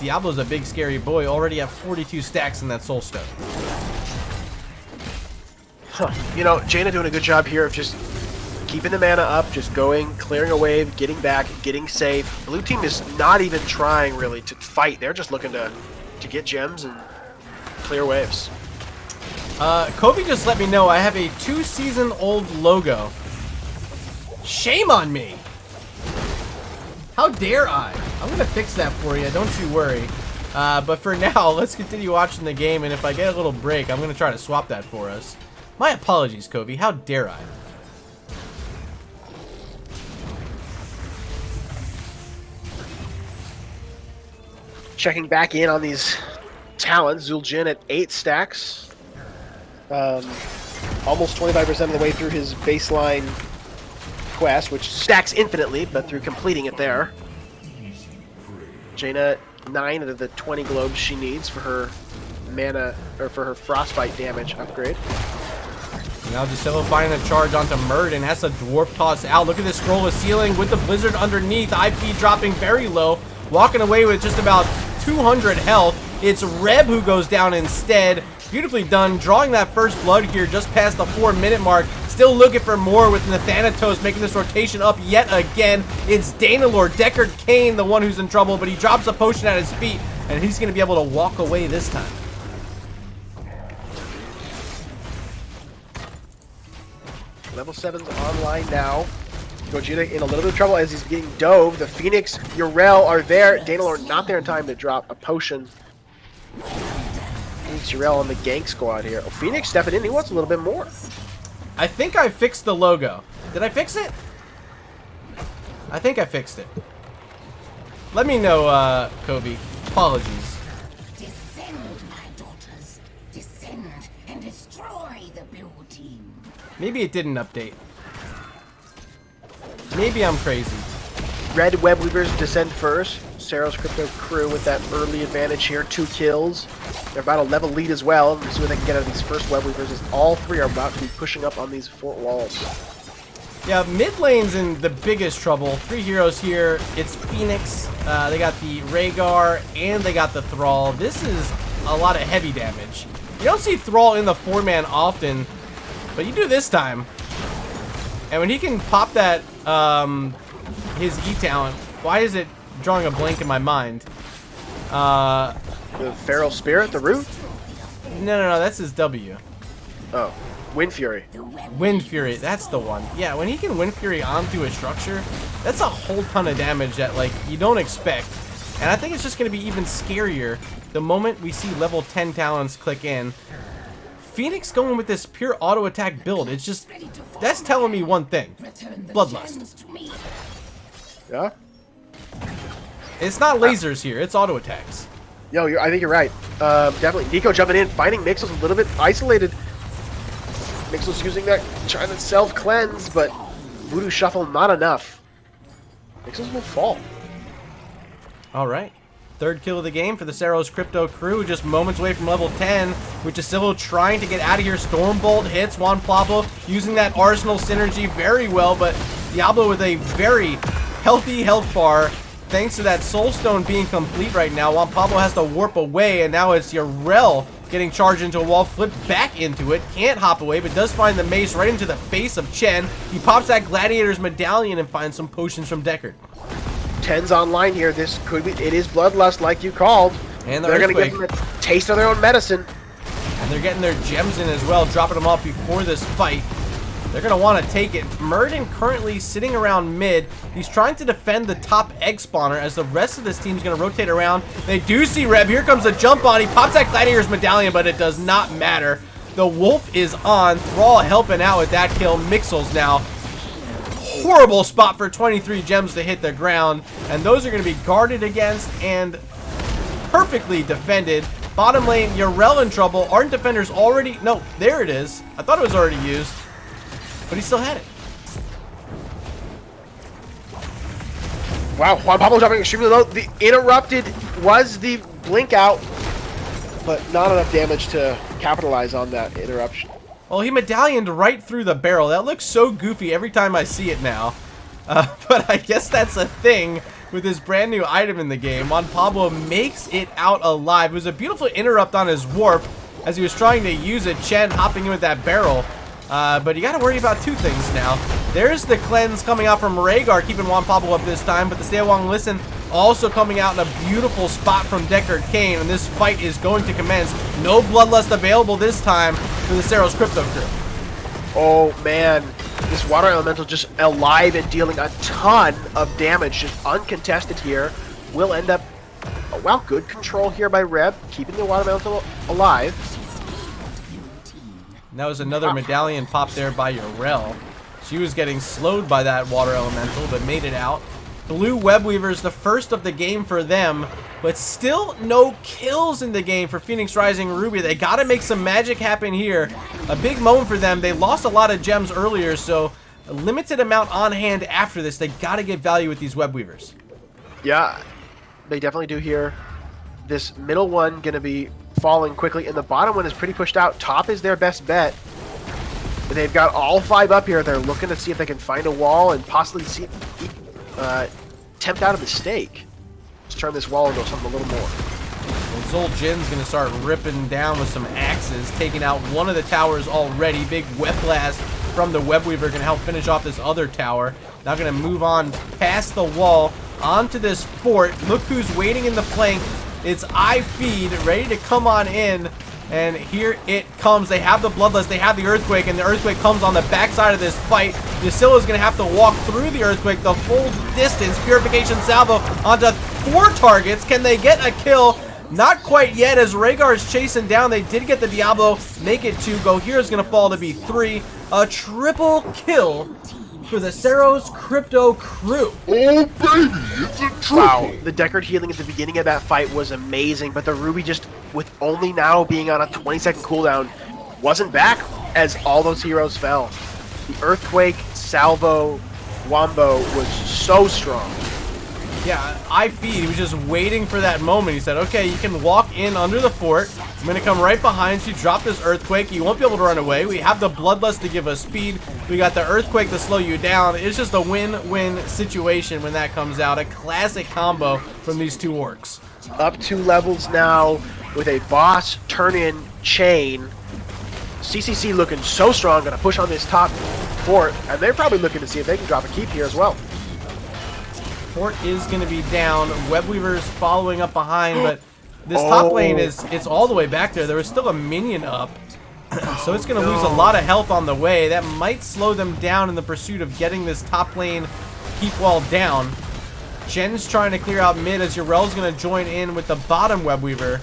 Diablo's a big scary boy. Already have 42 stacks in that Soul Stone. Huh. You know, Jaina doing a good job here of just keeping the mana up, just going, clearing a wave, getting back, getting safe. Blue team is not even trying really to fight. They're just looking to get gems and clear waves. Kobe just let me know I have a 2-season-old logo. Shame on me! How dare I? I'm gonna fix that for you, don't you worry. But for now, let's continue watching the game, and if I get a little break, I'm gonna try to swap that for us. My apologies, Kobe. How dare I? Checking back in on these talents, Zul'jin at 8 stacks. Almost 25% of the way through his baseline quest, which stacks infinitely, but through completing it there. Jaina, 9 out of the 20 globes she needs for her mana, or for her frostbite damage upgrade. Now Gisela finding a charge onto MURADIN. Has a dwarf toss out. Look at this scroll of ceiling with the blizzard underneath. IP dropping very low. Walking away with just about 200 health. It's Reb who goes down instead. Beautifully done. Drawing that first blood here just past the 4-minute mark. Still looking for more with Nathanatos making this rotation up yet again. It's Danalor, Deckard Cain, the one who's in trouble, but he drops a potion at his feet, and he's going to be able to walk away this time. Level 7's online now. Gogeta in a little bit of trouble as he's getting dove. The Phoenix, Urel are there. Danalor not there in time to drop a potion. Phoenix, Urel on the gank squad here. Oh, Phoenix stepping in. He wants a little bit more. I think I fixed the logo. Did I fix it? I think I fixed it. Let me know, Kobe. Apologies. Descend, my daughters. Descend and destroy the blue team. Maybe it didn't update. Maybe I'm crazy. Red Web Weavers descend first. Ceros Crypto Crew with that early advantage here. 2 kills. They're about a level lead as well. We'll see what they can get out of these first Web Weavers as all 3 are about to be pushing up on these fort walls. Yeah, mid lane's in the biggest trouble. 3 heroes here. It's Phoenix. They got the Rhaegar and they got the Thrall. This is a lot of heavy damage. You don't see Thrall in the 4-man often, but you do this time. And when he can pop that, his E talent, why is it drawing a blank in my mind? The Feral Spirit, the root? No, that's his W. Oh, Wind Fury. Wind Fury, that's the one. Yeah, when he can Wind Fury onto a structure, that's a whole ton of damage that, like, you don't expect. And I think it's just going to be even scarier the moment we see level 10 talents click in. Phoenix going with this pure auto attack build, it's just, that's telling me one thing. Bloodlust. Yeah? It's not lasers here, it's auto attacks. Yo, I think you're right. Definitely. Nico jumping in, finding Mixel's a little bit isolated. Mixel's using that, trying to self-cleanse, but Voodoo Shuffle not enough. Mixel's will fall. Alright. 3rd kill of the game for the Ceros Crypto Crew, just moments away from level 10, with Gisilo trying to get out of here. Stormbolt hits Juan Pablo, using that Arsenal synergy very well, but Diablo with a very healthy health bar, thanks to that Soul Stone being complete right now. Juan Pablo has to warp away, and now it's Urel getting charged into a wall, flipped back into it, can't hop away, but does find the mace right into the face of Chen. He pops that Gladiator's medallion and finds some potions from Deckard. 10's online here. This could be, it is Bloodlust like you called. And they're going to give them a taste of their own medicine. And they're getting their gems in as well, dropping them off before this fight. They're going to want to take it. MURADIN currently sitting around mid. He's trying to defend the top egg spawner as the rest of this team is going to rotate around. They do see Reb. Here comes a jump on. He pops that Gladiator's medallion, but it does not matter. The Wolf is on. Thrall helping out with that kill. Mixel's now. Horrible spot for 23 gems to hit the ground. And those are going to be guarded against and perfectly defended Bottom lane, Yarel in trouble. Ardent Defender's already... No, there it is. I thought it was already used. But he still had it. Wow, Juan Pablo dropping extremely low. The interrupted was the blink out, but not enough damage to capitalize on that interruption. Well, he medallioned right through the barrel. That looks so goofy every time I see it now. But I guess that's a thing with this brand new item in the game. Juan Pablo makes it out alive. It was a beautiful interrupt on his warp as he was trying to use it. Chen hopping in with that barrel. But you got to worry about two things now. There's the cleanse coming out from Rhaegar, keeping Juan Pablo up this time. But the Stay Wong Listen also coming out in a beautiful spot from Deckard Cain. And this fight is going to commence. No Bloodlust available this time for the Ceros Crypto crew. Oh, man. This Water Elemental just alive and dealing a ton of damage. Just uncontested here. Will end up... Oh, wow, good control here by Reb. Keeping the Water Elemental alive. And that was another medallion pop there by Yarel. She was getting slowed by that Water Elemental, but made it out. Blue Web Weaver's the first of the game for them, but still no kills in the game for Phoenix Rising Ruby. They got to make some magic happen here. A big moment for them. They lost a lot of gems earlier, so a limited amount on hand after this. They got to get value with these Web Weavers. Yeah, they definitely do here. This middle one going to be falling quickly, and the bottom one is pretty pushed out. Top is their best bet. They've got all 5 up here. They're looking to see if they can find a wall and possibly see tempt out a mistake. Let's turn this wall into something a little more. Well, Zol Jin's going to start ripping down with some axes, taking out one of the towers already. Big web blast from the Web Weaver going to help finish off this other tower. Now going to move on past the wall onto this fort. Look who's waiting in the flank. It's iFeed, ready to come on in. And here it comes. They have the Bloodlust, they have the Earthquake, and the Earthquake comes on the backside of this fight. Yasila's going to have to walk through the Earthquake the full distance. Purification Salvo onto 4 targets. Can they get a kill? Not quite yet, as Rhaegar is chasing down. They did get the Diablo, make it 2. Gohira's going to fall to be 3. A triple kill for the Ceros Crypto crew. Oh baby, it's a triple. Wow, the Deckard healing at the beginning of that fight was amazing, but the Ruby just, with only now being on a 20-second cooldown, wasn't back as all those heroes fell. The Earthquake, Salvo, Wombo was so strong. Yeah, iFeed, he was just waiting for that moment. He said, okay, you can walk in under the fort. I'm going to come right behind you, drop this Earthquake. You won't be able to run away. We have the Bloodlust to give us speed. We got the Earthquake to slow you down. It's just a win-win situation when that comes out. A classic combo from these two orcs. Up 2 levels now with a boss turn-in chain. CCC looking so strong, going to push on this top fort, and they're probably looking to see if they can drop a keep here as well. Fort is going to be down. Web Weaver's following up behind, but this top lane it's all the way back there. There was still a minion up, so it's going to lose a lot of health on the way. That might slow them down in the pursuit of getting this top lane keep wall down. Jen's trying to clear out mid as Yarel's going to join in with the bottom Web Weaver.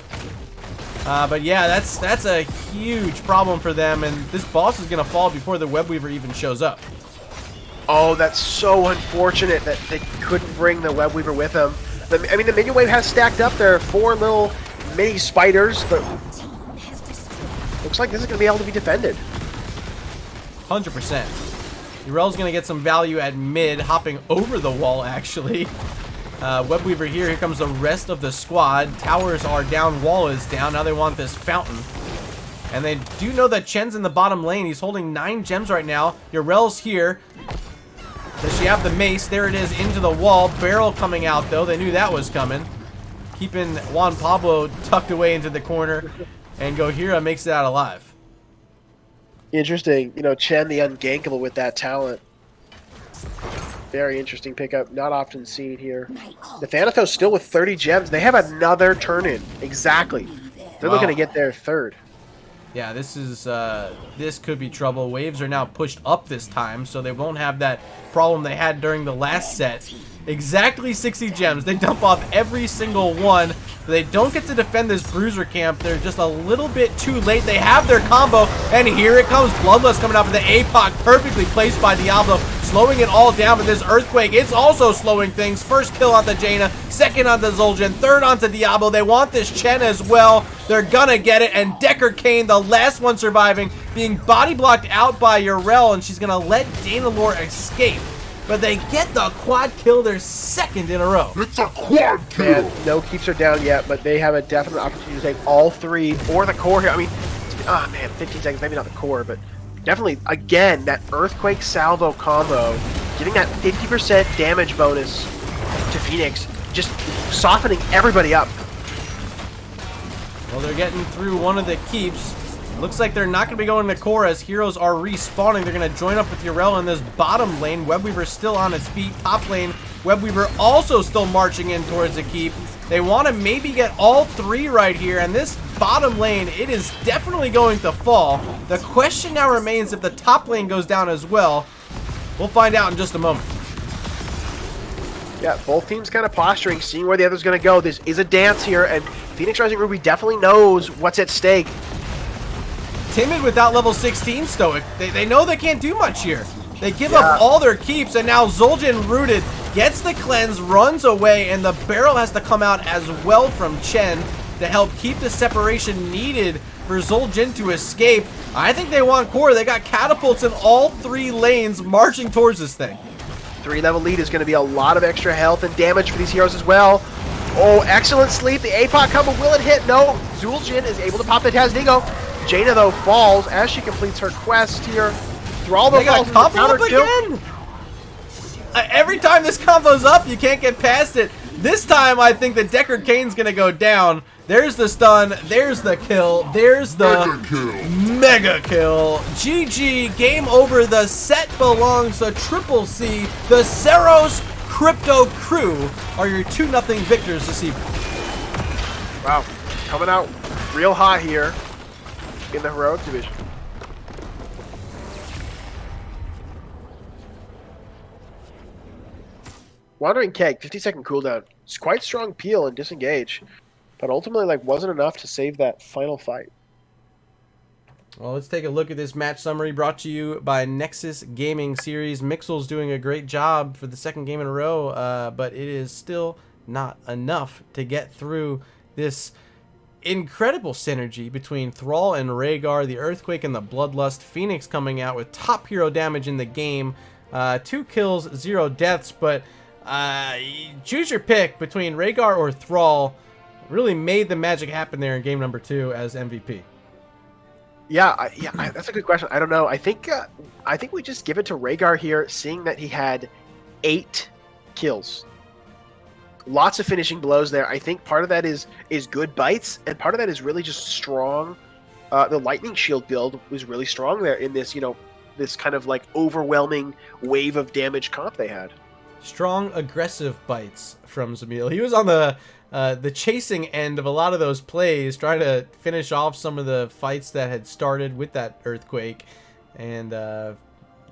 But yeah, that's a huge problem for them, and this boss is going to fall before the Web Weaver even shows up. Oh, that's so unfortunate that they couldn't bring the Web Weaver with them. I mean, the minion wave has stacked up there. 4 little mini spiders, but looks like this is going to be able to be defended. 100%. Yarel's going to get some value at mid, hopping over the wall, actually. Web Weaver here comes the rest of the squad. Towers are down, wall is down. Now they want this fountain. And they do know that Chen's in the bottom lane. He's holding 9 gems right now. Yarel's here. Does she have the mace? There it is, into the wall. Barrel coming out, though. They knew that was coming. Keeping Juan Pablo tucked away into the corner. And Gohira makes it out alive. Interesting. You know, Chen the ungankable with that talent. Very interesting pickup. Not often seen here. The Thanatos still with 30 gems. They have another turn-in. Exactly. They're looking to get their 3rd. Yeah, this could be trouble. Waves are now pushed up this time, so they won't have that problem they had during the last set. exactly 60 gems. They dump off every single one. They don't get to defend this bruiser camp. They're just a little bit too late. They have their combo, and here it comes. Bloodlust coming out with the APOC, perfectly placed by Diablo, slowing it all down. But this Earthquake, it's also slowing things. First kill onto Jaina, second onto Zul'jin, third onto Diablo. They want this Chen as well. They're gonna get it, and Decker Kane, the last one surviving, being body blocked out by Urel, and she's gonna let Danalore escape. But they get the quad kill, their second in a row. It's a quad kill! And no keeps are down yet, but they have a definite opportunity to take all three or the core here. I mean, oh man, 15 seconds, maybe not the core, but definitely, again, that Earthquake Salvo combo, giving that 50% damage bonus to Phoenix, just softening everybody up. Well, they're getting through one of the keeps. Looks like they're not going to be going to core as heroes are respawning. They're going to join up with Urel in this bottom lane. Webweaver still on its feet. Top lane, Webweaver also still marching in towards the keep. They want to maybe get all three right here, and this bottom lane, it is definitely going to fall. The question now remains if the top lane goes down as well. We'll find out in just a moment. Yeah, both teams kind of posturing, seeing where the other's going to go. This is a dance here, and Phoenix Rising Ruby definitely knows what's at stake. Timid without level 16 Stoic. They know they can't do much here. They give up all their keeps, and now Zul'jin rooted, gets the cleanse, runs away, and the barrel has to come out as well from Chen to help keep the separation needed for Zul'jin to escape. I think they want core. They got catapults in all three lanes marching towards this thing. 3-level lead is going to be a lot of extra health and damage for these heroes as well. Oh, excellent sleep. The APOC combo, will it hit? No. Zul'jin is able to pop the Tazdigo. Jaina, though, falls as she completes her quest here. Thrall, though, they got falls combo up again? Every time this combo's up, you can't get past it. This time, I think that Decker Kane's going to go down. There's the stun. There's the kill. There's the mega kill. GG. Game over. The set belongs to Triple C. The Ceros Crypto Crew are your 2-0 victors this evening. Wow. Coming out real hot here in the Heroic Division. Wandering Keg, 50-second cooldown. It's quite strong peel and disengage, but ultimately like wasn't enough to save that final fight. Well, let's take a look at this match summary brought to you by Nexus Gaming Series. Mixel's doing a great job for the second game in a row, but it is still not enough to get through this incredible synergy between Thrall and Rhaegar, the Earthquake and the Bloodlust. Phoenix coming out with top hero damage in the game. 2 kills, 0 deaths, but choose your pick between Rhaegar or Thrall. Really made the magic happen there in game number 2 as MVP. Yeah, that's a good question. I don't know. I think we just give it to Rhaegar here, seeing that he had 8 kills. Lots of finishing blows there. I think part of that is good bites, and part of that is really just strong. The Lightning Shield build was really strong there in this, this kind of like overwhelming wave of damage comp they had. Strong, aggressive bites from Zamil. He was on the chasing end of a lot of those plays, trying to finish off some of the fights that had started with that Earthquake. And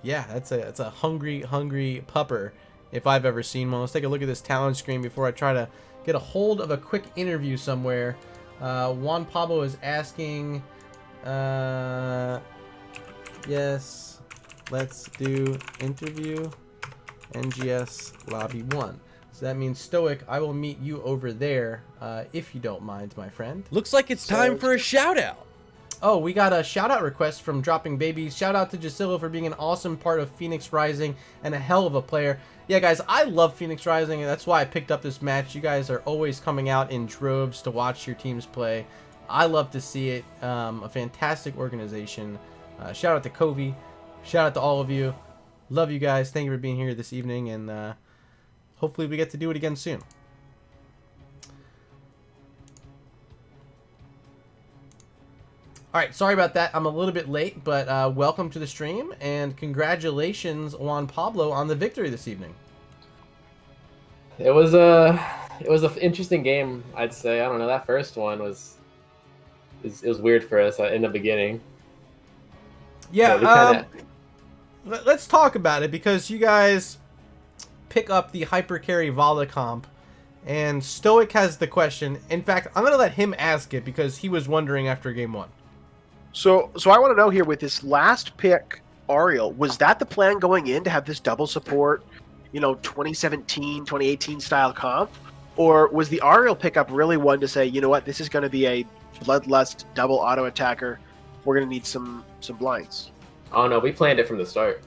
yeah, that's a hungry pupper if I've ever seen one. Let's take a look at this talent screen before I try to get a hold of a quick interview somewhere. Juan Pablo is asking, yes, let's do interview. NGS Lobby 1. So that means Stoic, I will meet you over there, if you don't mind, my friend. Looks like it's time for a shout out. Oh, we got a shout out request from Dropping Babies. Shout out to Jasillo for being an awesome part of Phoenix Rising and a hell of a player. Yeah, guys, I love Phoenix Rising, and that's why I picked up this match. You guys are always coming out in droves to watch your teams play. I love to see it. A fantastic organization. Shout out to Covey. Shout out to all of you. Love you guys. Thank you for being here this evening, and hopefully we get to do it again soon. Alright, sorry about that. I'm a little bit late, but welcome to the stream, and congratulations, Juan Pablo, on the victory this evening. It was an interesting game, I'd say. I don't know, that first one was weird for us in the beginning. Yeah, let's talk about it, because you guys pick up the hypercarry Vala comp, and Stoic has the question. In fact, I'm gonna let him ask it because he was wondering after game 1. So I want to know here with this last pick, Ariel, was that the plan going in to have this double support, 2017, 2018 style comp? Or was the Ariel pickup really one to say, you know what, this is going to be a bloodlust double auto attacker. We're going to need some blinds. Oh no, we planned it from the start.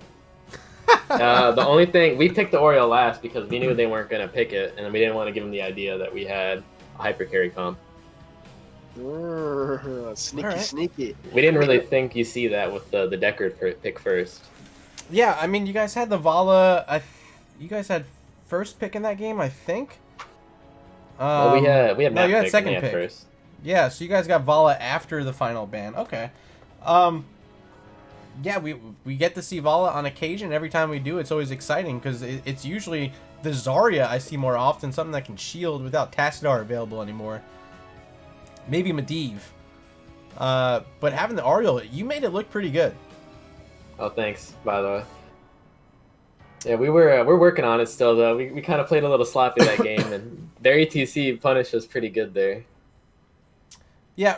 The only thing, we picked the Oriole last because we knew they weren't going to pick it, and we didn't want to give them the idea that we had a hypercarry comp. Sneaky, sneaky. We didn't really think you see that with the Deckard pick first. Yeah, I mean, you guys had the Vala. You guys had first pick in that game, I think. Well, we had no, you had pick, second and pick. First. Yeah, so you guys got Vala after the final ban. Okay. Yeah, we get to see Vala on occasion. Every time we do, it's always exciting because it's usually the Zarya I see more often, something that can shield without Tassadar available anymore. Maybe Medivh. But having the Ariel, you made it look pretty good. Oh, thanks, by the way. Yeah, we're working on it still, though. We kind of played a little sloppy that game, and their ETC punish was pretty good there. Yeah,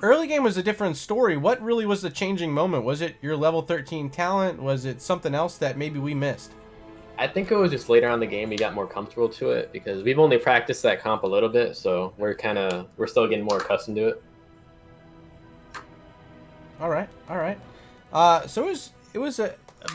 early game was a different story. What really was the changing moment? Was it your level 13 talent? Was it something else that maybe we missed? I think it was just later on in the game we got more comfortable to it because we've only practiced that comp a little bit, so we're still getting more accustomed to it. All right. So it was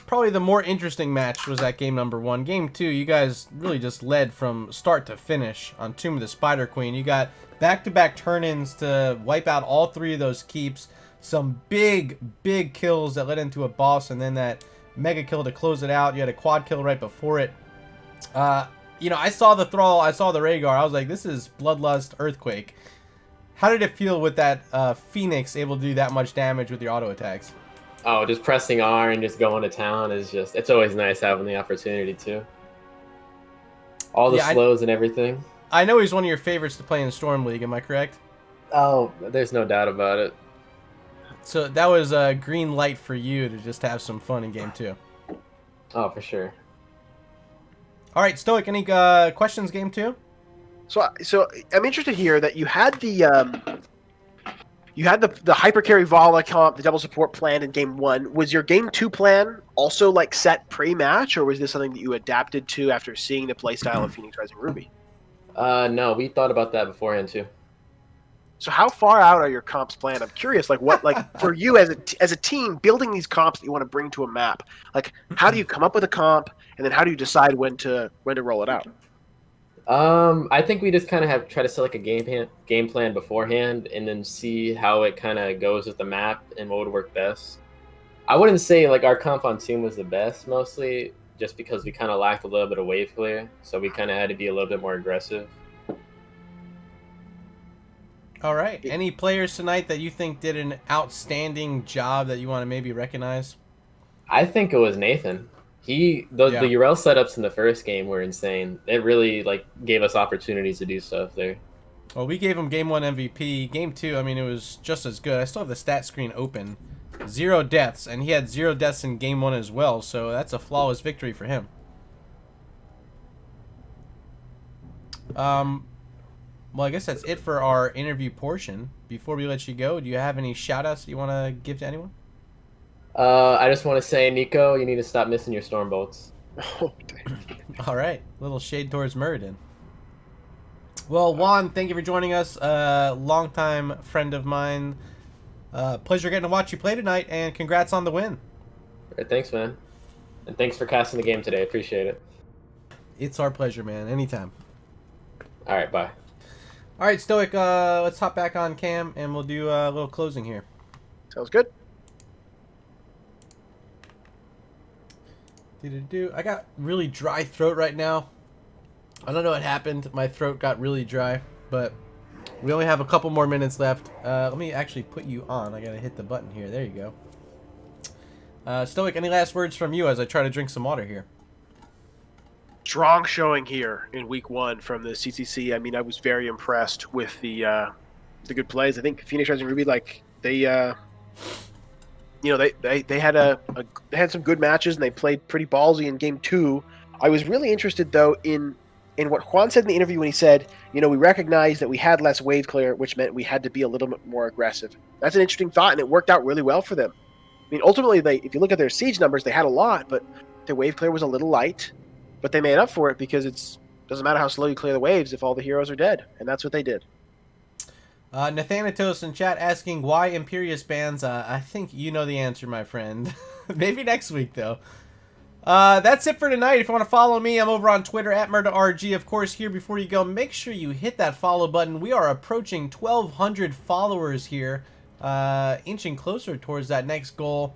probably the more interesting match was that game number 1. Game 2, you guys really just led from start to finish on Tomb of the Spider Queen. You got back-to-back turn-ins to wipe out all 3 of those keeps. Some big kills that led into a boss, and then that mega kill to close it out. You had a quad kill right before it. I saw the Thrall, I saw the Rhaegar. I was like, this is Bloodlust Earthquake. How did it feel with that Phoenix able to do that much damage with your auto attacks? Oh, just pressing R and just going to town it's always nice having the opportunity to. All the slows and everything. I know he's one of your favorites to play in Storm League, am I correct? Oh, there's no doubt about it. So that was a green light for you to just have some fun in game 2. Oh, for sure. All right, Stoic, any questions game 2? So I'm interested here that you had the hypercarry Vala comp, the double support plan in game 1. Was your game 2 plan also like set pre-match, or was this something that you adapted to after seeing the playstyle of Phoenix Rising Ruby? No, we thought about that beforehand too. So how far out are your comps planned? I'm curious, for you as a team building these comps that you want to bring to a map, how do you come up with a comp, and then how do you decide when to roll it out? I think we just kind of try to set like a game plan beforehand, and then see how it kind of goes with the map and what would work best. I wouldn't say like our comp on team was the best, mostly just because we kind of lacked a little bit of wave clear, so we kind of had to be a little bit more aggressive. All right. Any players tonight that you think did an outstanding job that you want to maybe recognize? I think it was Nathan. The Urel setups in the first game were insane. It really gave us opportunities to do stuff there. Well, we gave him game 1 MVP. Game 2, I mean, it was just as good. I still have the stat screen open. 0 deaths, and he had 0 deaths in game 1 as well, so that's a flawless victory for him. Well, I guess that's it for our interview portion. Before we let you go, do you have any shout-outs that you want to give to anyone? I just want to say, Nico, you need to stop missing your storm bolts. Oh, dang. All right. Little shade towards MURADIN. Well, Juan, thank you for joining us. Longtime friend of mine. Pleasure getting to watch you play tonight, and congrats on the win. All right, thanks, man. And thanks for casting the game today. Appreciate it. It's our pleasure, man. Anytime. All right, bye. All right, Stoic, let's hop back on cam, and we'll do a little closing here. Sounds good. I got really dry throat right now. I don't know what happened. My throat got really dry, but we only have a couple more minutes left. Let me actually put you on. I gotta hit the button here. There you go. Stoic, any last words from you as I try to drink some water here? Strong showing here in week 1 from the CCC. I mean, I was very impressed with the good plays. I think Phoenix Rising Ruby, they had some good matches, and they played pretty ballsy in game 2 I was really interested, though, in what Juan said in the interview when he said, we recognized that we had less wave clear, which meant we had to be a little bit more aggressive. That's an interesting thought, and it worked out really well for them. I mean, ultimately, if you look at their siege numbers, they had a lot, but their wave clear was a little light. But they made up for it because it doesn't matter how slow you clear the waves if all the heroes are dead, and that's what they did. Nathanatos in chat asking why Imperius bans. I think you know the answer, my friend. Maybe next week, though. That's it for tonight. If you want to follow me, I'm over on Twitter at MurdaRG. Of course, here before you go, make sure you hit that follow button. We are approaching 1,200 followers here, inching closer towards that next goal.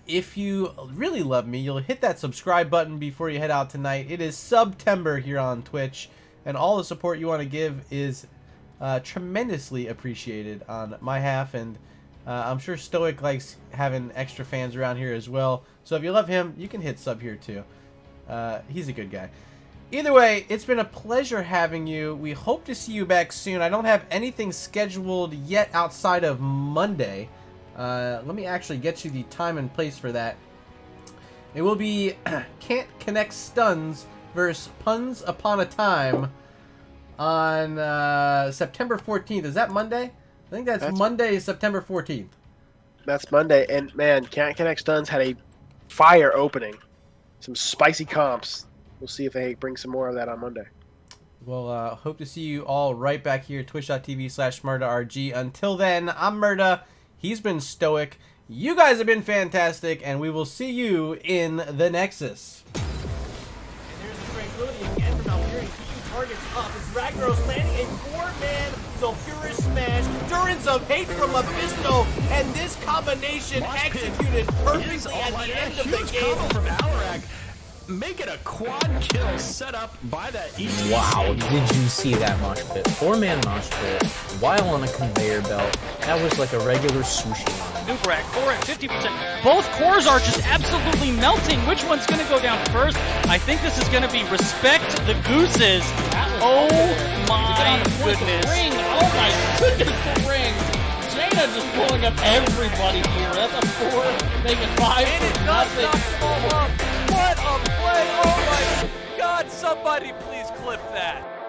If you really love me, you'll hit that subscribe button before you head out tonight. It is September here on Twitch, and all the support you want to give is tremendously appreciated on my half, and I'm sure Stoic likes having extra fans around here as well. So if you love him, you can hit sub here too. He's a good guy. Either way, it's been a pleasure having you. We hope to see you back soon. I don't have anything scheduled yet outside of Monday. Let me actually get you the time and place for that. It will be Can't Connect Stuns versus Puns Upon a Time on September 14th. Is that Monday? I think that's Monday, September 14th. That's Monday, and man, Can't Connect Stuns had a fire opening. Some spicy comps. We'll see if they bring some more of that on Monday. Well, hope to see you all right back here, twitch.tv/MurdaRG. Until then, I'm Murda. He's been Stoic. You guys have been fantastic, and we will see you in the Nexus. And there's the tranquility again from Alperian, keeping targets up as Ragnaros landing a 4-man Sulfurous Smash, Endurance of Hate from Mephisto, and this combination executed perfectly at the end of the game. From Alarak. Make it a quad kill set up by that East. Wow, did you see that mosh pit? 4-man mosh pit while on a conveyor belt. That was like a regular sushi line. Nubrag, core at 50%. Both cores are just absolutely melting. Which one's going to go down first? I think this is going to be Respect the Gooses. Oh my goodness. Ring. Oh my goodness, the ring. Jaina just pulling up everybody here. That's a 4, make it 5. And it does knock them all up. What a play! Oh my God, somebody please clip that.